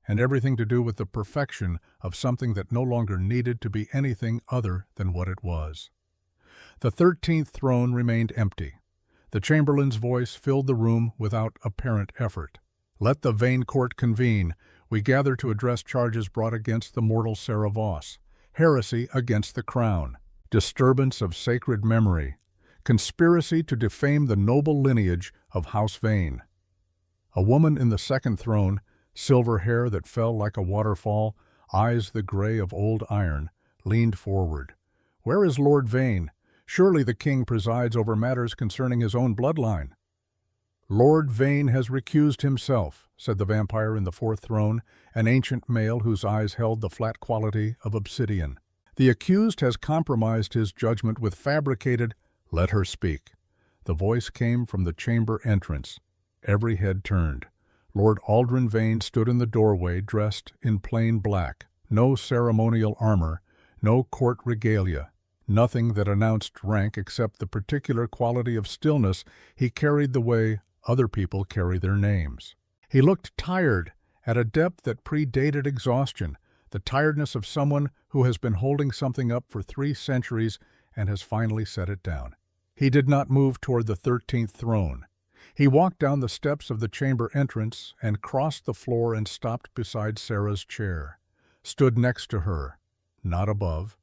and everything to do with the perfection of something that no longer needed to be anything other than what it was. The 13th throne remained empty. The chamberlain's voice filled the room without apparent effort. "Let the Vane court convene. We gather to address charges brought against the mortal Sarah Voss, heresy against the crown, disturbance of sacred memory, conspiracy to defame the noble lineage of House Vane." A woman in the 2nd throne, silver hair that fell like a waterfall, eyes the gray of old iron, leaned forward. "Where is Lord Vane? Surely the king presides over matters concerning his own bloodline." "Lord Vane has recused himself," said the vampire in the fourth throne, an ancient male whose eyes held the flat quality of obsidian. "The accused has compromised his judgment with fabricated—" "Let her speak." The voice came from the chamber entrance. Every head turned. Lord Aldrin Vane stood in the doorway, dressed in plain black. No ceremonial armor, no court regalia, nothing that announced rank except the particular quality of stillness he carried the way other people carry their names. He looked tired, at a depth that predated exhaustion, the tiredness of someone who has been holding something up for 3 centuries and has finally set it down. He did not move toward the 13th throne. He walked down the steps of the chamber entrance and crossed the floor and stopped beside Sarah's chair. Stood next to her, not above,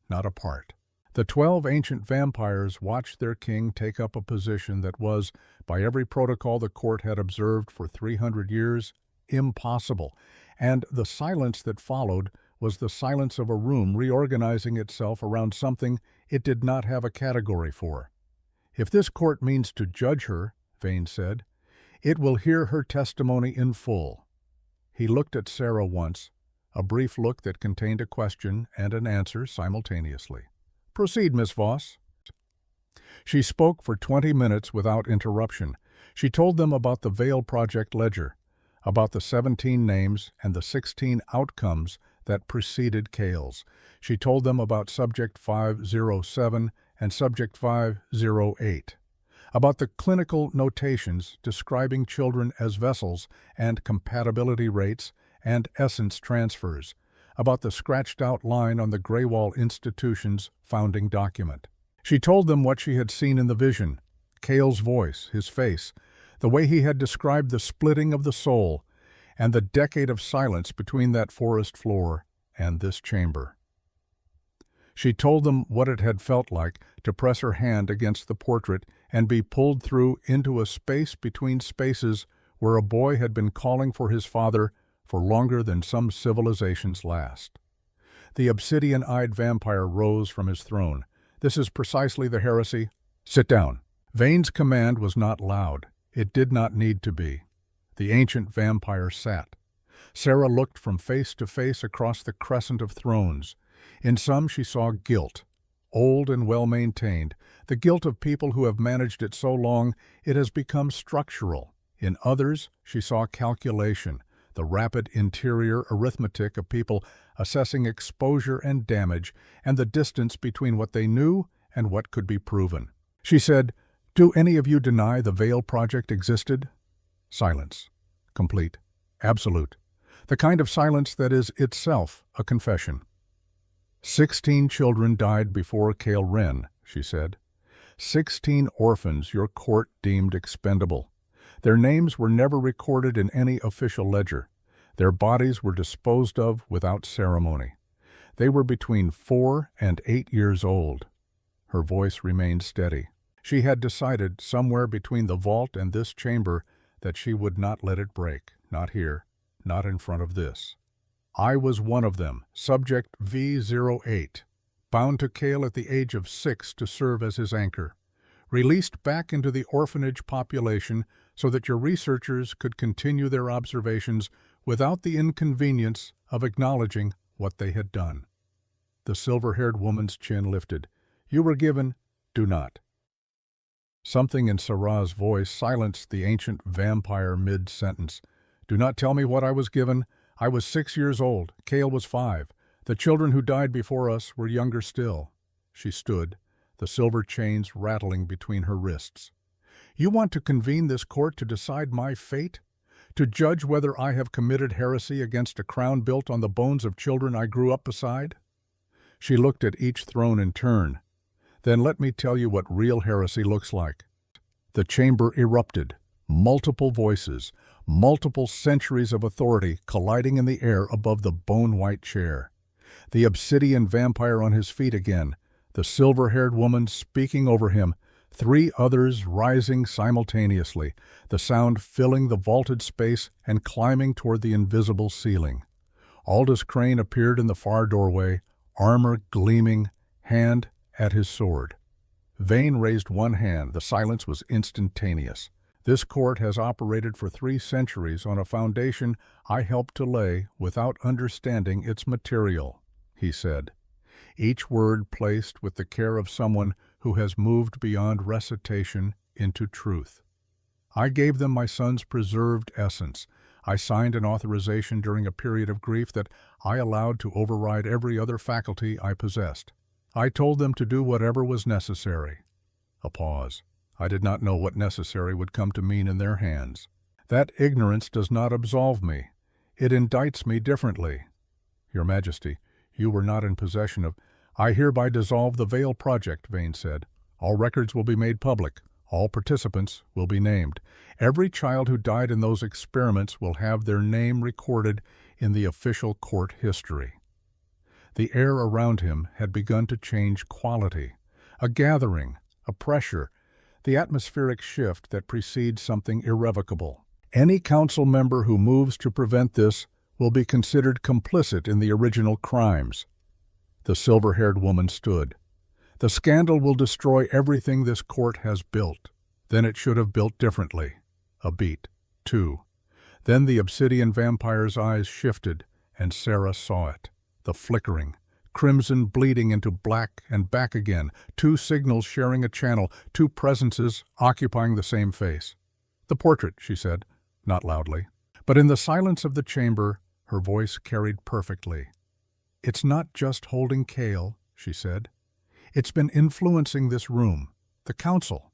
not apart. The 12 ancient vampires watched their king take up a position that was, by every protocol the court had observed for 300 years, impossible, and the silence that followed was the silence of a room reorganizing itself around something it did not have a category for. "If this court means to judge her," Vane said, "it will hear her testimony in full." He looked at Sarah once, a brief look that contained a question and an answer simultaneously. "Proceed, Miss Voss." She spoke for 20 minutes without interruption. She told them about the Veil Project ledger, about the 17 names and the 16 outcomes that preceded Kale's. She told them about Subject 507 and Subject 508, about the clinical notations describing children as vessels and compatibility rates and essence transfers, about the scratched-out line on the Greywall Institution's founding document. She told them what she had seen in the vision, Kale's voice, his face, the way he had described the splitting of the soul, and the decade of silence between that forest floor and this chamber. She told them what it had felt like to press her hand against the portrait and be pulled through into a space between spaces where a boy had been calling for his father for longer than some civilizations last. The obsidian-eyed vampire rose from his throne. "This is precisely the heresy." "Sit down." Vane's command was not loud. It did not need to be. The ancient vampire sat. Sarah looked from face to face across the crescent of thrones. In some she saw guilt, old and well-maintained, the guilt of people who have managed it so long it has become structural. In others she saw calculation, the rapid interior arithmetic of people assessing exposure and damage and the distance between what they knew and what could be proven. She said, "Do any of you deny the Veil Project existed?" Silence. Complete. Absolute. The kind of silence that is itself a confession. 16 children died before Kale Wren, she said. 16 orphans your court deemed expendable. Their names were never recorded in any official ledger. Their bodies were disposed of without ceremony. They were between 4 and 8 years old. Her voice remained steady. She had decided, somewhere between the vault and this chamber, that she would not let it break, not here, not in front of this. I was one of them, Subject V08, bound to Kale at the age of 6 to serve as his anchor, released back into the orphanage population so that your researchers could continue their observations without the inconvenience of acknowledging what they had done. The silver-haired woman's chin lifted. You were given, do not. Something in Sarah's voice silenced the ancient vampire mid-sentence. Do not tell me what I was given. I was 6 years old. Kale was 5. The children who died before us were younger still. She stood, the silver chains rattling between her wrists. You want to convene this court to decide my fate? To judge whether I have committed heresy against a crown built on the bones of children I grew up beside? She looked at each throne in turn. Then let me tell you what real heresy looks like. The chamber erupted. Multiple voices, multiple centuries of authority colliding in the air above the bone-white chair. The obsidian vampire on his feet again, the silver-haired woman speaking over him, 3 others rising simultaneously, the sound filling the vaulted space and climbing toward the invisible ceiling. Aldous Crane appeared in the far doorway, armor gleaming, hand at his sword. Vane raised one hand. The silence was instantaneous. This court has operated for 3 centuries on a foundation I helped to lay without understanding its material," he said, each word placed with the care of someone who has moved beyond recitation into truth. "I gave them my son's preserved essence. I signed an authorization during a period of grief that I allowed to override every other faculty I possessed. I told them to do whatever was necessary." A pause. "I did not know what necessary would come to mean in their hands. That ignorance does not absolve me. It indicts me differently." "Your Majesty, you were not in possession of—" "I hereby dissolve the Veil Project," Vane said. "All records will be made public. All participants will be named. Every child who died in those experiments will have their name recorded in the official court history." The air around him had begun to change quality. A gathering, a pressure, the atmospheric shift that precedes something irrevocable. Any council member who moves to prevent this will be considered complicit in the original crimes. The silver-haired woman stood. "The scandal will destroy everything this court has built. Then it should have built differently." A beat. 2. Then the obsidian vampire's eyes shifted, and Sarah saw it. The flickering, crimson bleeding into black and back again, 2 signals sharing a channel, 2 presences occupying the same face. "The portrait," she said, not loudly. But in the silence of the chamber, her voice carried perfectly. "It's not just holding Cale," she said. "It's been influencing this room, the council."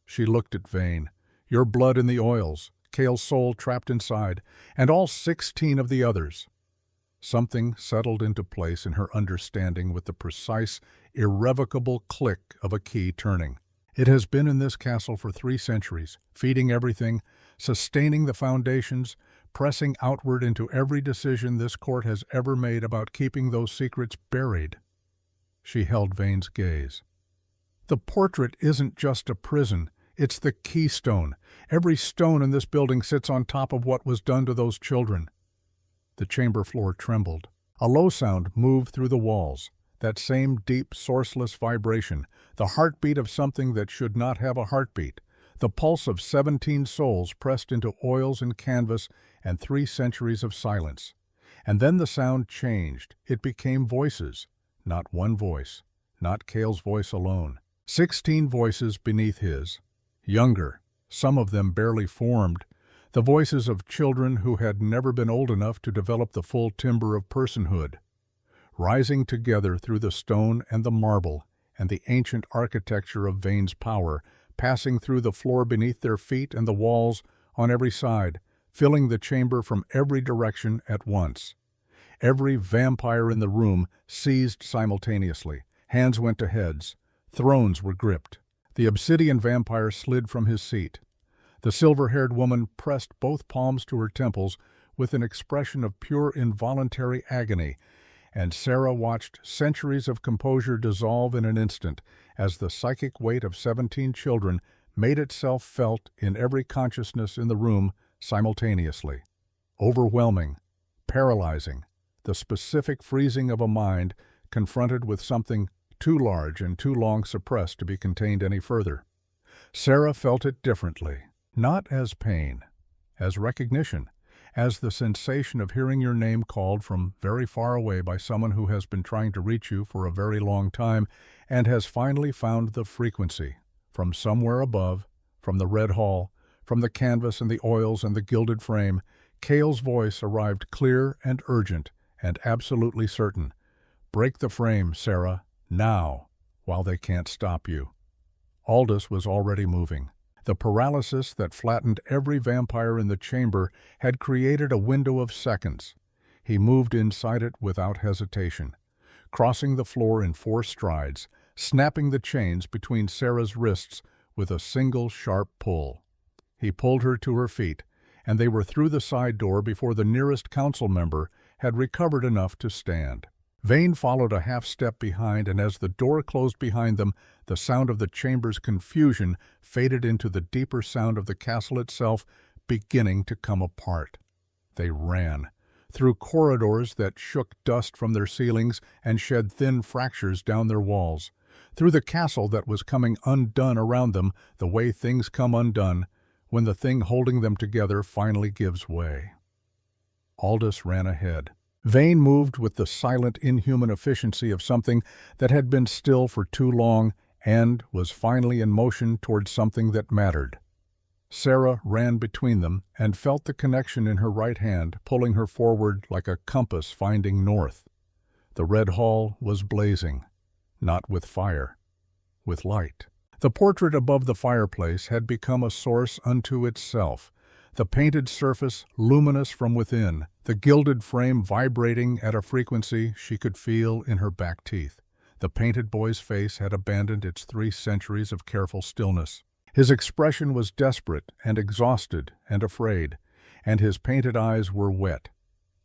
She looked at Vane. "Your blood in the oils, Cale's soul trapped inside, and all 16 of the others." Something settled into place in her understanding with the precise, irrevocable click of a key turning. "It has been in this castle for 3 centuries, feeding everything, sustaining the foundations, pressing outward into every decision this court has ever made about keeping those secrets buried." She held Vane's gaze. "The portrait isn't just a prison, it's the keystone. Every stone in this building sits on top of what was done to those children." The chamber floor trembled. A low sound moved through the walls, that same deep, sourceless vibration, the heartbeat of something that should not have a heartbeat, the pulse of 17 souls pressed into oils and canvas and 3 centuries of silence. And then the sound changed. It became voices. Not one voice, not Cale's voice alone. 16 voices beneath his. Younger, some of them barely formed, the voices of children who had never been old enough to develop the full timbre of personhood, rising together through the stone and the marble and the ancient architecture of Vane's power, passing through the floor beneath their feet and the walls on every side, filling the chamber from every direction at once. Every vampire in the room seized simultaneously. Hands went to heads. Thrones were gripped. The obsidian vampire slid from his seat. The silver-haired woman pressed both palms to her temples with an expression of pure involuntary agony, and Sarah watched centuries of composure dissolve in an instant as the psychic weight of 17 children made itself felt in every consciousness in the room simultaneously. Overwhelming, paralyzing, the specific freezing of a mind confronted with something too large and too long suppressed to be contained any further. Sarah felt it differently. Not as pain, as recognition, as the sensation of hearing your name called from very far away by someone who has been trying to reach you for a very long time and has finally found the frequency. From somewhere above, from the red hall, from the canvas and the oils and the gilded frame, Cale's voice arrived clear and urgent and absolutely certain. "Break the frame, Sarah, now, while they can't stop you." Aldous was already moving. The paralysis that flattened every vampire in the chamber had created a window of seconds. He moved inside it without hesitation, crossing the floor in 4 strides, snapping the chains between Sarah's wrists with a single sharp pull. He pulled her to her feet, and they were through the side door before the nearest council member had recovered enough to stand. Vane followed a half-step behind, and as the door closed behind them, the sound of the chamber's confusion faded into the deeper sound of the castle itself beginning to come apart. They ran, through corridors that shook dust from their ceilings and shed thin fractures down their walls, through the castle that was coming undone around them the way things come undone when the thing holding them together finally gives way. Aldous ran ahead. Vane moved with the silent, inhuman efficiency of something that had been still for too long and was finally in motion towards something that mattered. Sarah ran between them and felt the connection in her right hand, pulling her forward like a compass finding north. The red hall was blazing, not with fire, with light. The portrait above the fireplace had become a source unto itself, the painted surface luminous from within, the gilded frame vibrating at a frequency she could feel in her back teeth. The painted boy's face had abandoned its 3 centuries of careful stillness. His expression was desperate and exhausted and afraid, and his painted eyes were wet,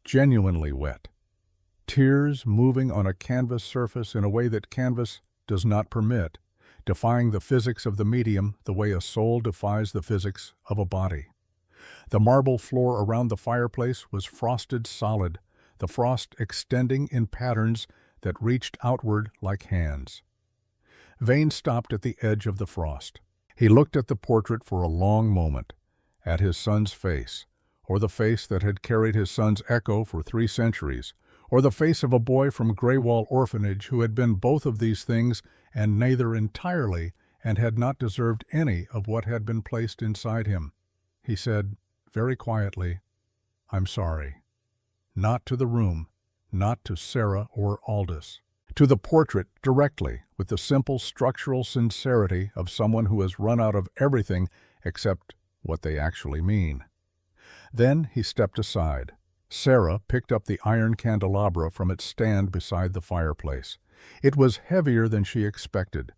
genuinely wet. Tears moving on a canvas surface in a way that canvas does not permit, defying the physics of the medium the way a soul defies the physics of a body. The marble floor around the fireplace was frosted solid, the frost extending in patterns that reached outward like hands. Vane stopped at the edge of the frost. He looked at the portrait for a long moment, at his son's face, or the face that had carried his son's echo for 3 centuries, or the face of a boy from Greywall Orphanage who had been both of these things and neither entirely, and had not deserved any of what had been placed inside him. He said, very quietly, "I'm sorry." Not to the room, not to Sarah or Aldous. To the portrait directly, with the simple structural sincerity of someone who has run out of everything except what they actually mean. Then he stepped aside. Sarah picked up the iron candelabra from its stand beside the fireplace. It was heavier than she expected.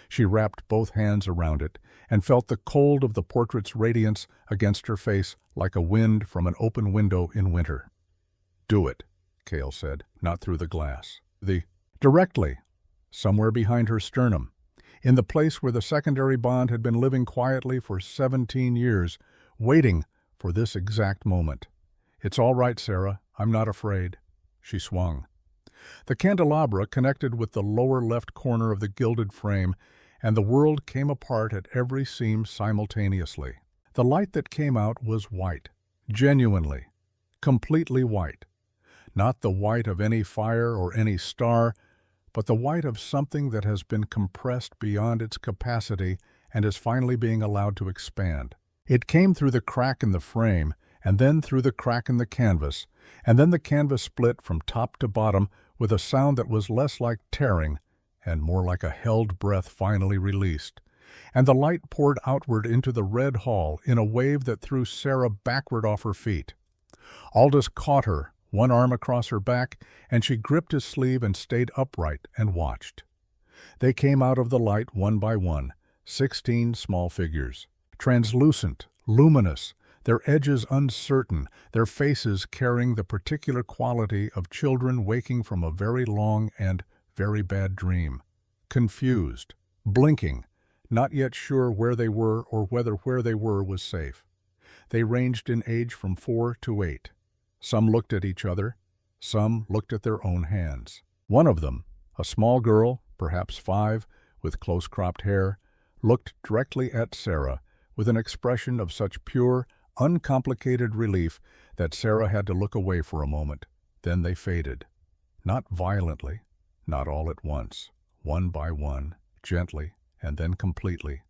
She wrapped both hands around it and felt the cold of the portrait's radiance against her face like a wind from an open window in winter. "Do it," Cale said, "not through the glass." Directly, somewhere behind her sternum, in the place where the secondary bond had been living quietly for 17 years, waiting for this exact moment. "It's all right, Sarah. I'm not afraid." She swung. The candelabra connected with the lower left corner of the gilded frame, and the world came apart at every seam simultaneously. The light that came out was white, genuinely, completely white. Not the white of any fire or any star, but the white of something that has been compressed beyond its capacity and is finally being allowed to expand. It came through the crack in the frame, and then through the crack in the canvas, and then the canvas split from top to bottom with a sound that was less like tearing and more like a held breath finally released. And the light poured outward into the red hall in a wave that threw Sarah backward off her feet. Aldous caught her, one arm across her back, and she gripped his sleeve and stayed upright and watched. They came out of the light one by one, 16 small figures, translucent, luminous, their edges uncertain, their faces carrying the particular quality of children waking from a very long and very bad dream, confused, blinking, not yet sure where they were or whether where they were was safe. They ranged in age from 4 to 8. Some looked at each other, some looked at their own hands. One of them, a small girl, perhaps 5, with close-cropped hair, looked directly at Sarah with an expression of such pure, uncomplicated relief that Sarah had to look away for a moment. Then they faded. Not violently, not all at once, one by one, gently, and then completely,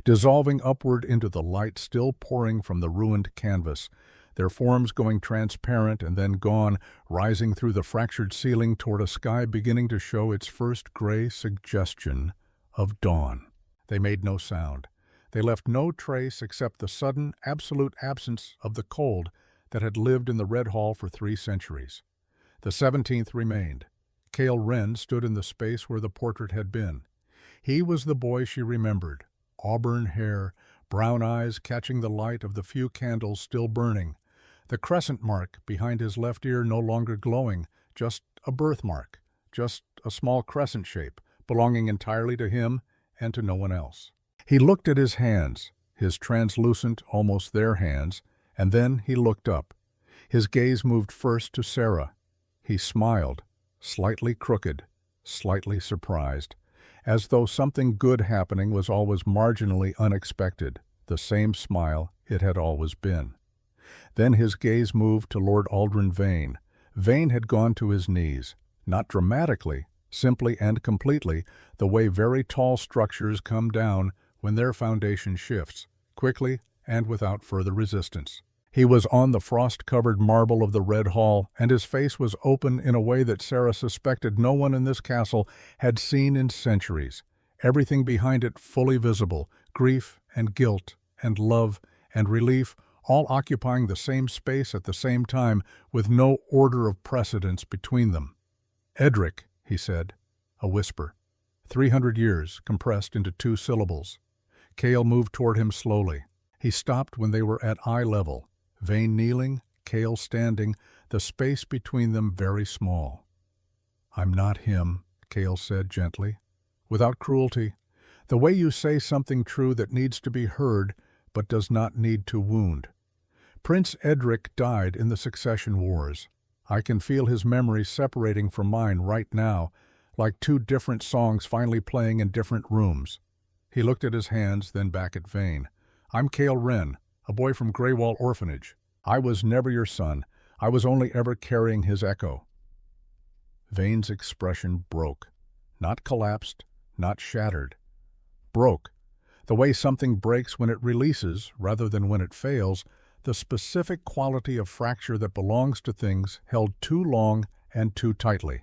dissolving upward into the light still pouring from the ruined canvas, their forms going transparent and then gone, rising through the fractured ceiling toward a sky beginning to show its first gray suggestion of dawn. They made no sound. They left no trace except the sudden, absolute absence of the cold that had lived in the red hall for 3 centuries. The 17th remained. Cale Wren stood in the space where the portrait had been. He was the boy she remembered, auburn hair, brown eyes catching the light of the few candles still burning, the crescent mark behind his left ear no longer glowing, just a birthmark, just a small crescent shape, belonging entirely to him and to no one else. He looked at his hands, his translucent, almost their hands, and then he looked up. His gaze moved first to Sarah. He smiled, slightly crooked, slightly surprised, as though something good happening was always marginally unexpected. the same smile it had always been. Then his gaze moved to Lord Aldrin Vane. Vane had gone to his knees, not dramatically, simply and completely, the way very tall structures come down when their foundation shifts, quickly and without further resistance. He was on the frost-covered marble of the Red Hall, and his face was open in a way that Sarah suspected no one in this castle had seen in centuries. Everything behind it fully visible, grief and guilt and love and relief, all occupying the same space at the same time, with no order of precedence between them. "Edric," he said, a whisper. 300 years compressed into 2 syllables. Cale moved toward him slowly. He stopped when they were at eye level. Vane kneeling, Cale standing, the space between them very small. "I'm not him," Cale said gently, without cruelty. "The way you say something true that needs to be heard, but does not need to wound. Prince Edric died in the Succession Wars. I can feel his memory separating from mine right now, like 2 different songs finally playing in different rooms." He looked at his hands, then back at Vane. "I'm Cale Wren, a boy from Greywall Orphanage. I was never your son. I was only ever carrying his echo." Vane's expression broke. Not collapsed, not shattered. Broke. The way something breaks when it releases, rather than when it fails, the specific quality of fracture that belongs to things held too long and too tightly.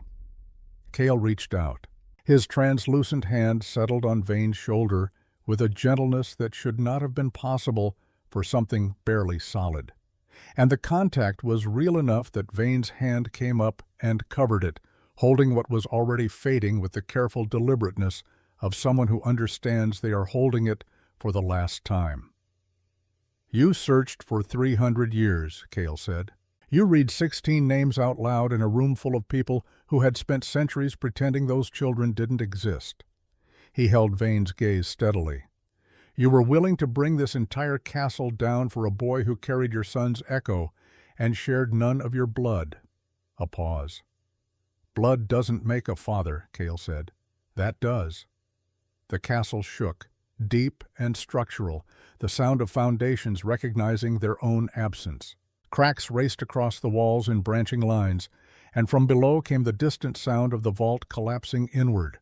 Cale reached out. His translucent hand settled on Vane's shoulder with a gentleness that should not have been possible for something barely solid. And the contact was real enough that Vane's hand came up and covered it, holding what was already fading with the careful deliberateness of someone who understands they are holding it for the last time. "You searched for 300 years, Cale said. You read 16 names out loud in a room full of people who had spent centuries pretending those children didn't exist." He held Vane's gaze steadily. "You were willing to bring this entire castle down for a boy who carried your son's echo and shared none of your blood." A pause. "Blood doesn't make a father," Cale said. "That does." The castle shook, deep and structural, the sound of foundations recognizing their own absence. Cracks raced across the walls in branching lines, and from below came the distant sound of the vault collapsing inward,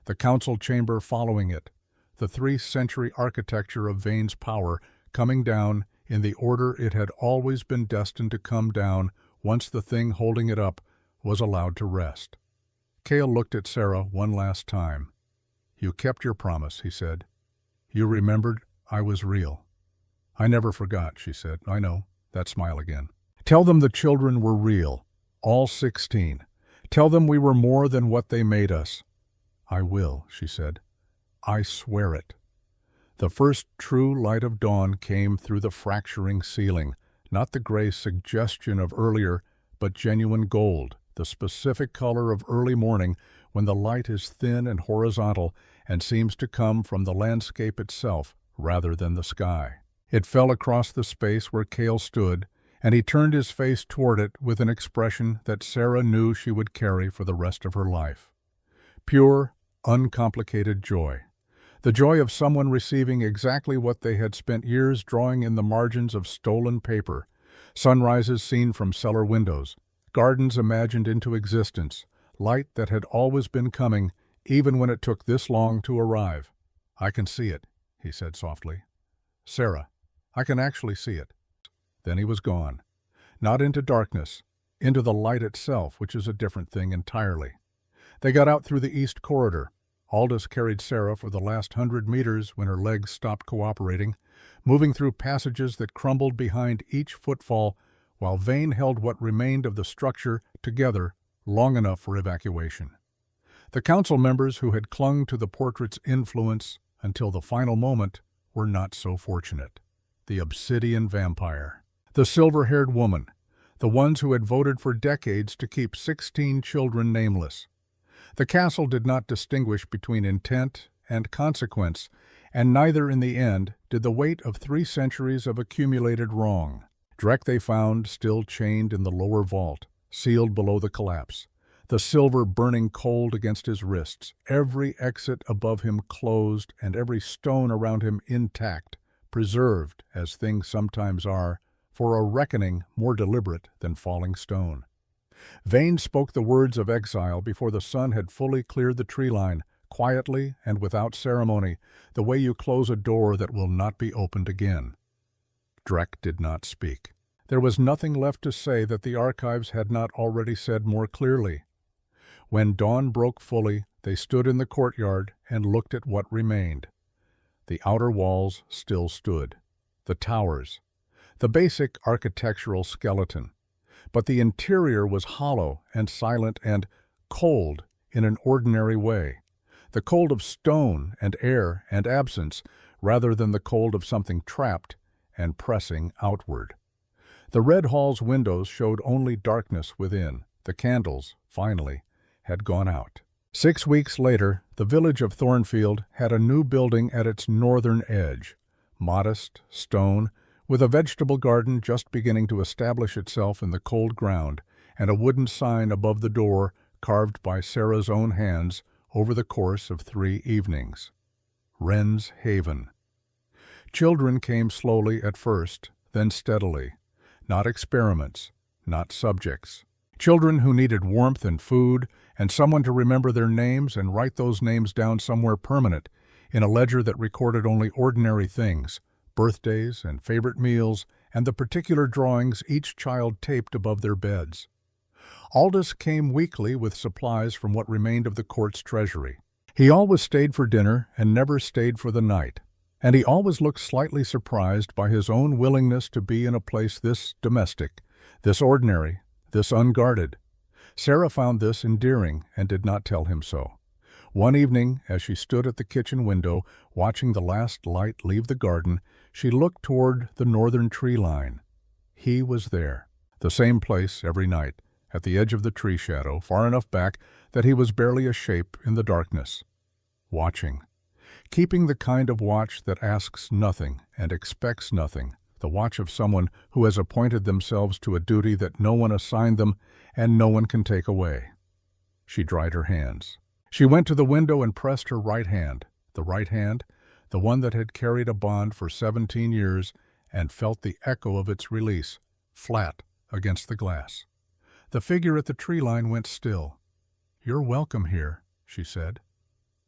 the council chamber following it, the 3th-century architecture of Vane's power coming down in the order it had always been destined to come down once the thing holding it up was allowed to rest. Cale looked at Sarah one last time. "You kept your promise," he said. "You remembered I was real." "I never forgot," she said. "I know." That smile again. "Tell them the children were real, all 16. Tell them we were more than what they made us." "I will," she said. "I swear it." The first true light of dawn came through the fracturing ceiling, not the gray suggestion of earlier, but genuine gold, the specific color of early morning when the light is thin and horizontal and seems to come from the landscape itself rather than the sky. It fell across the space where Cale stood, and he turned his face toward it with an expression that Sarah knew she would carry for the rest of her life. Pure, uncomplicated joy. The joy of someone receiving exactly what they had spent years drawing in the margins of stolen paper. Sunrises seen from cellar windows, gardens imagined into existence, light that had always been coming, even when it took this long to arrive. "I can see it," he said softly. "Sarah, I can actually see it." Then he was gone. Not into darkness, into the light itself, which is a different thing entirely. They got out through the east corridor. Aldous carried Sarah for the last 100 meters when her legs stopped cooperating, moving through passages that crumbled behind each footfall, while Vane held what remained of the structure together long enough for evacuation. The council members who had clung to the portrait's influence until the final moment were not so fortunate. The obsidian vampire, the silver-haired woman, the ones who had voted for decades to keep 16 children nameless. The castle did not distinguish between intent and consequence, and neither in the end did the weight of 3 centuries of accumulated wrong. Drek they found still chained in the lower vault, sealed below the collapse, the silver burning cold against his wrists, every exit above him closed and every stone around him intact, preserved, as things sometimes are, for a reckoning more deliberate than falling stone. Vane spoke the words of exile before the sun had fully cleared the tree line, quietly and without ceremony, the way you close a door that will not be opened again. Drek did not speak. There was nothing left to say that the archives had not already said more clearly. When dawn broke fully, they stood in the courtyard and looked at what remained. The outer walls still stood, the towers, the basic architectural skeleton, but the interior was hollow and silent and cold in an ordinary way, the cold of stone and air and absence rather than the cold of something trapped and pressing outward. The red hall's windows showed only darkness within. The candles, finally, had gone out. 6 weeks later, the village of Thornfield had a new building at its northern edge, modest, stone, with a vegetable garden just beginning to establish itself in the cold ground, and a wooden sign above the door carved by Sarah's own hands over the course of 3 evenings. Wren's Haven. Children came slowly at first, then steadily. Not experiments, not subjects. Children who needed warmth and food, and someone to remember their names and write those names down somewhere permanent, in a ledger that recorded only ordinary things, birthdays and favorite meals, and the particular drawings each child taped above their beds. Aldous came weekly with supplies from what remained of the court's treasury. He always stayed for dinner and never stayed for the night, and he always looked slightly surprised by his own willingness to be in a place this domestic, this ordinary, this unguarded. Sarah found this endearing and did not tell him so. One evening, as she stood at the kitchen window, watching the last light leave the garden, she looked toward the northern tree line. He was there, the same place every night, at the edge of the tree shadow, far enough back that he was barely a shape in the darkness. Watching. Keeping the kind of watch that asks nothing and expects nothing, the watch of someone who has appointed themselves to a duty that no one assigned them and no one can take away. She dried her hands. She went to the window and pressed her right hand, the one that had carried a bond for 17 years, and felt the echo of its release, flat against the glass. The figure at the tree line went still. "You're welcome here," she said.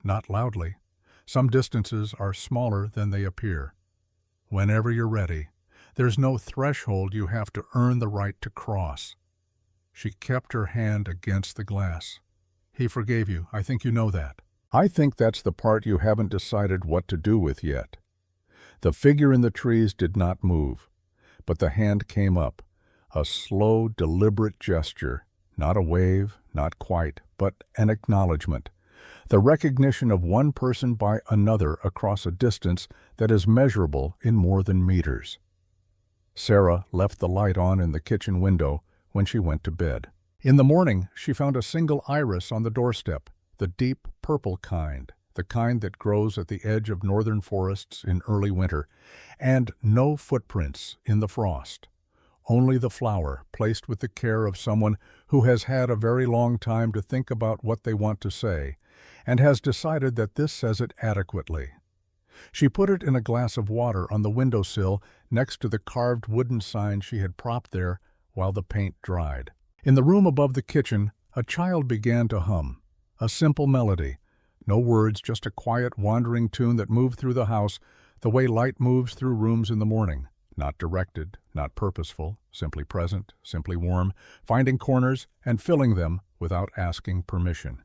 Not loudly. Some distances are smaller than they appear. Whenever you're ready. There's no threshold you have to earn the right to cross. She kept her hand against the glass. "He forgave you. I think you know that." "I think that's the part you haven't decided what to do with yet." The figure in the trees did not move, but the hand came up, a slow, deliberate gesture, not a wave, not quite, but an acknowledgement, the recognition of one person by another across a distance that is measurable in more than meters. Sarah left the light on in the kitchen window when she went to bed. In the morning, she found a single iris on the doorstep, the deep purple kind, the kind that grows at the edge of northern forests in early winter, and no footprints in the frost. Only the flower, placed with the care of someone who has had a very long time to think about what they want to say, and has decided that this says it adequately. She put it in a glass of water on the windowsill next to the carved wooden sign she had propped there while the paint dried. In the room above the kitchen, a child began to hum, a simple melody. No words, just a quiet, wandering tune that moved through the house the way light moves through rooms in the morning. Not directed, not purposeful, simply present, simply warm, finding corners and filling them without asking permission.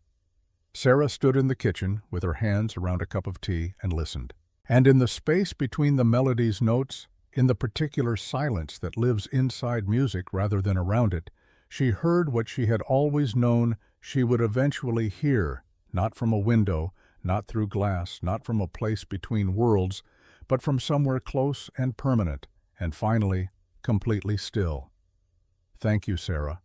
Sarah stood in the kitchen with her hands around a cup of tea and listened. And in the space between the melody's notes, in the particular silence that lives inside music rather than around it, she heard what she had always known she would eventually hear, not from a window, not through glass, not from a place between worlds, but from somewhere close and permanent, and finally, completely still. "Thank you, Sarah,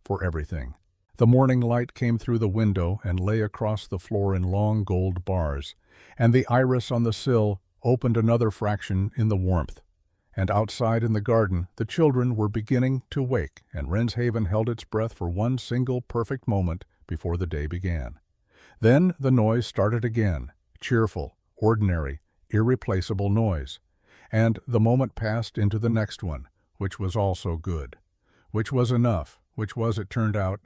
for everything." The morning light came through the window and lay across the floor in long gold bars, and the iris on the sill opened another fraction in the warmth. And outside in the garden, the children were beginning to wake, and Wren's Haven held its breath for one single perfect moment before the day began. Then the noise started again, cheerful, ordinary, irreplaceable noise. And the moment passed into the next one, which was also good. Which was enough, which was, it turned out,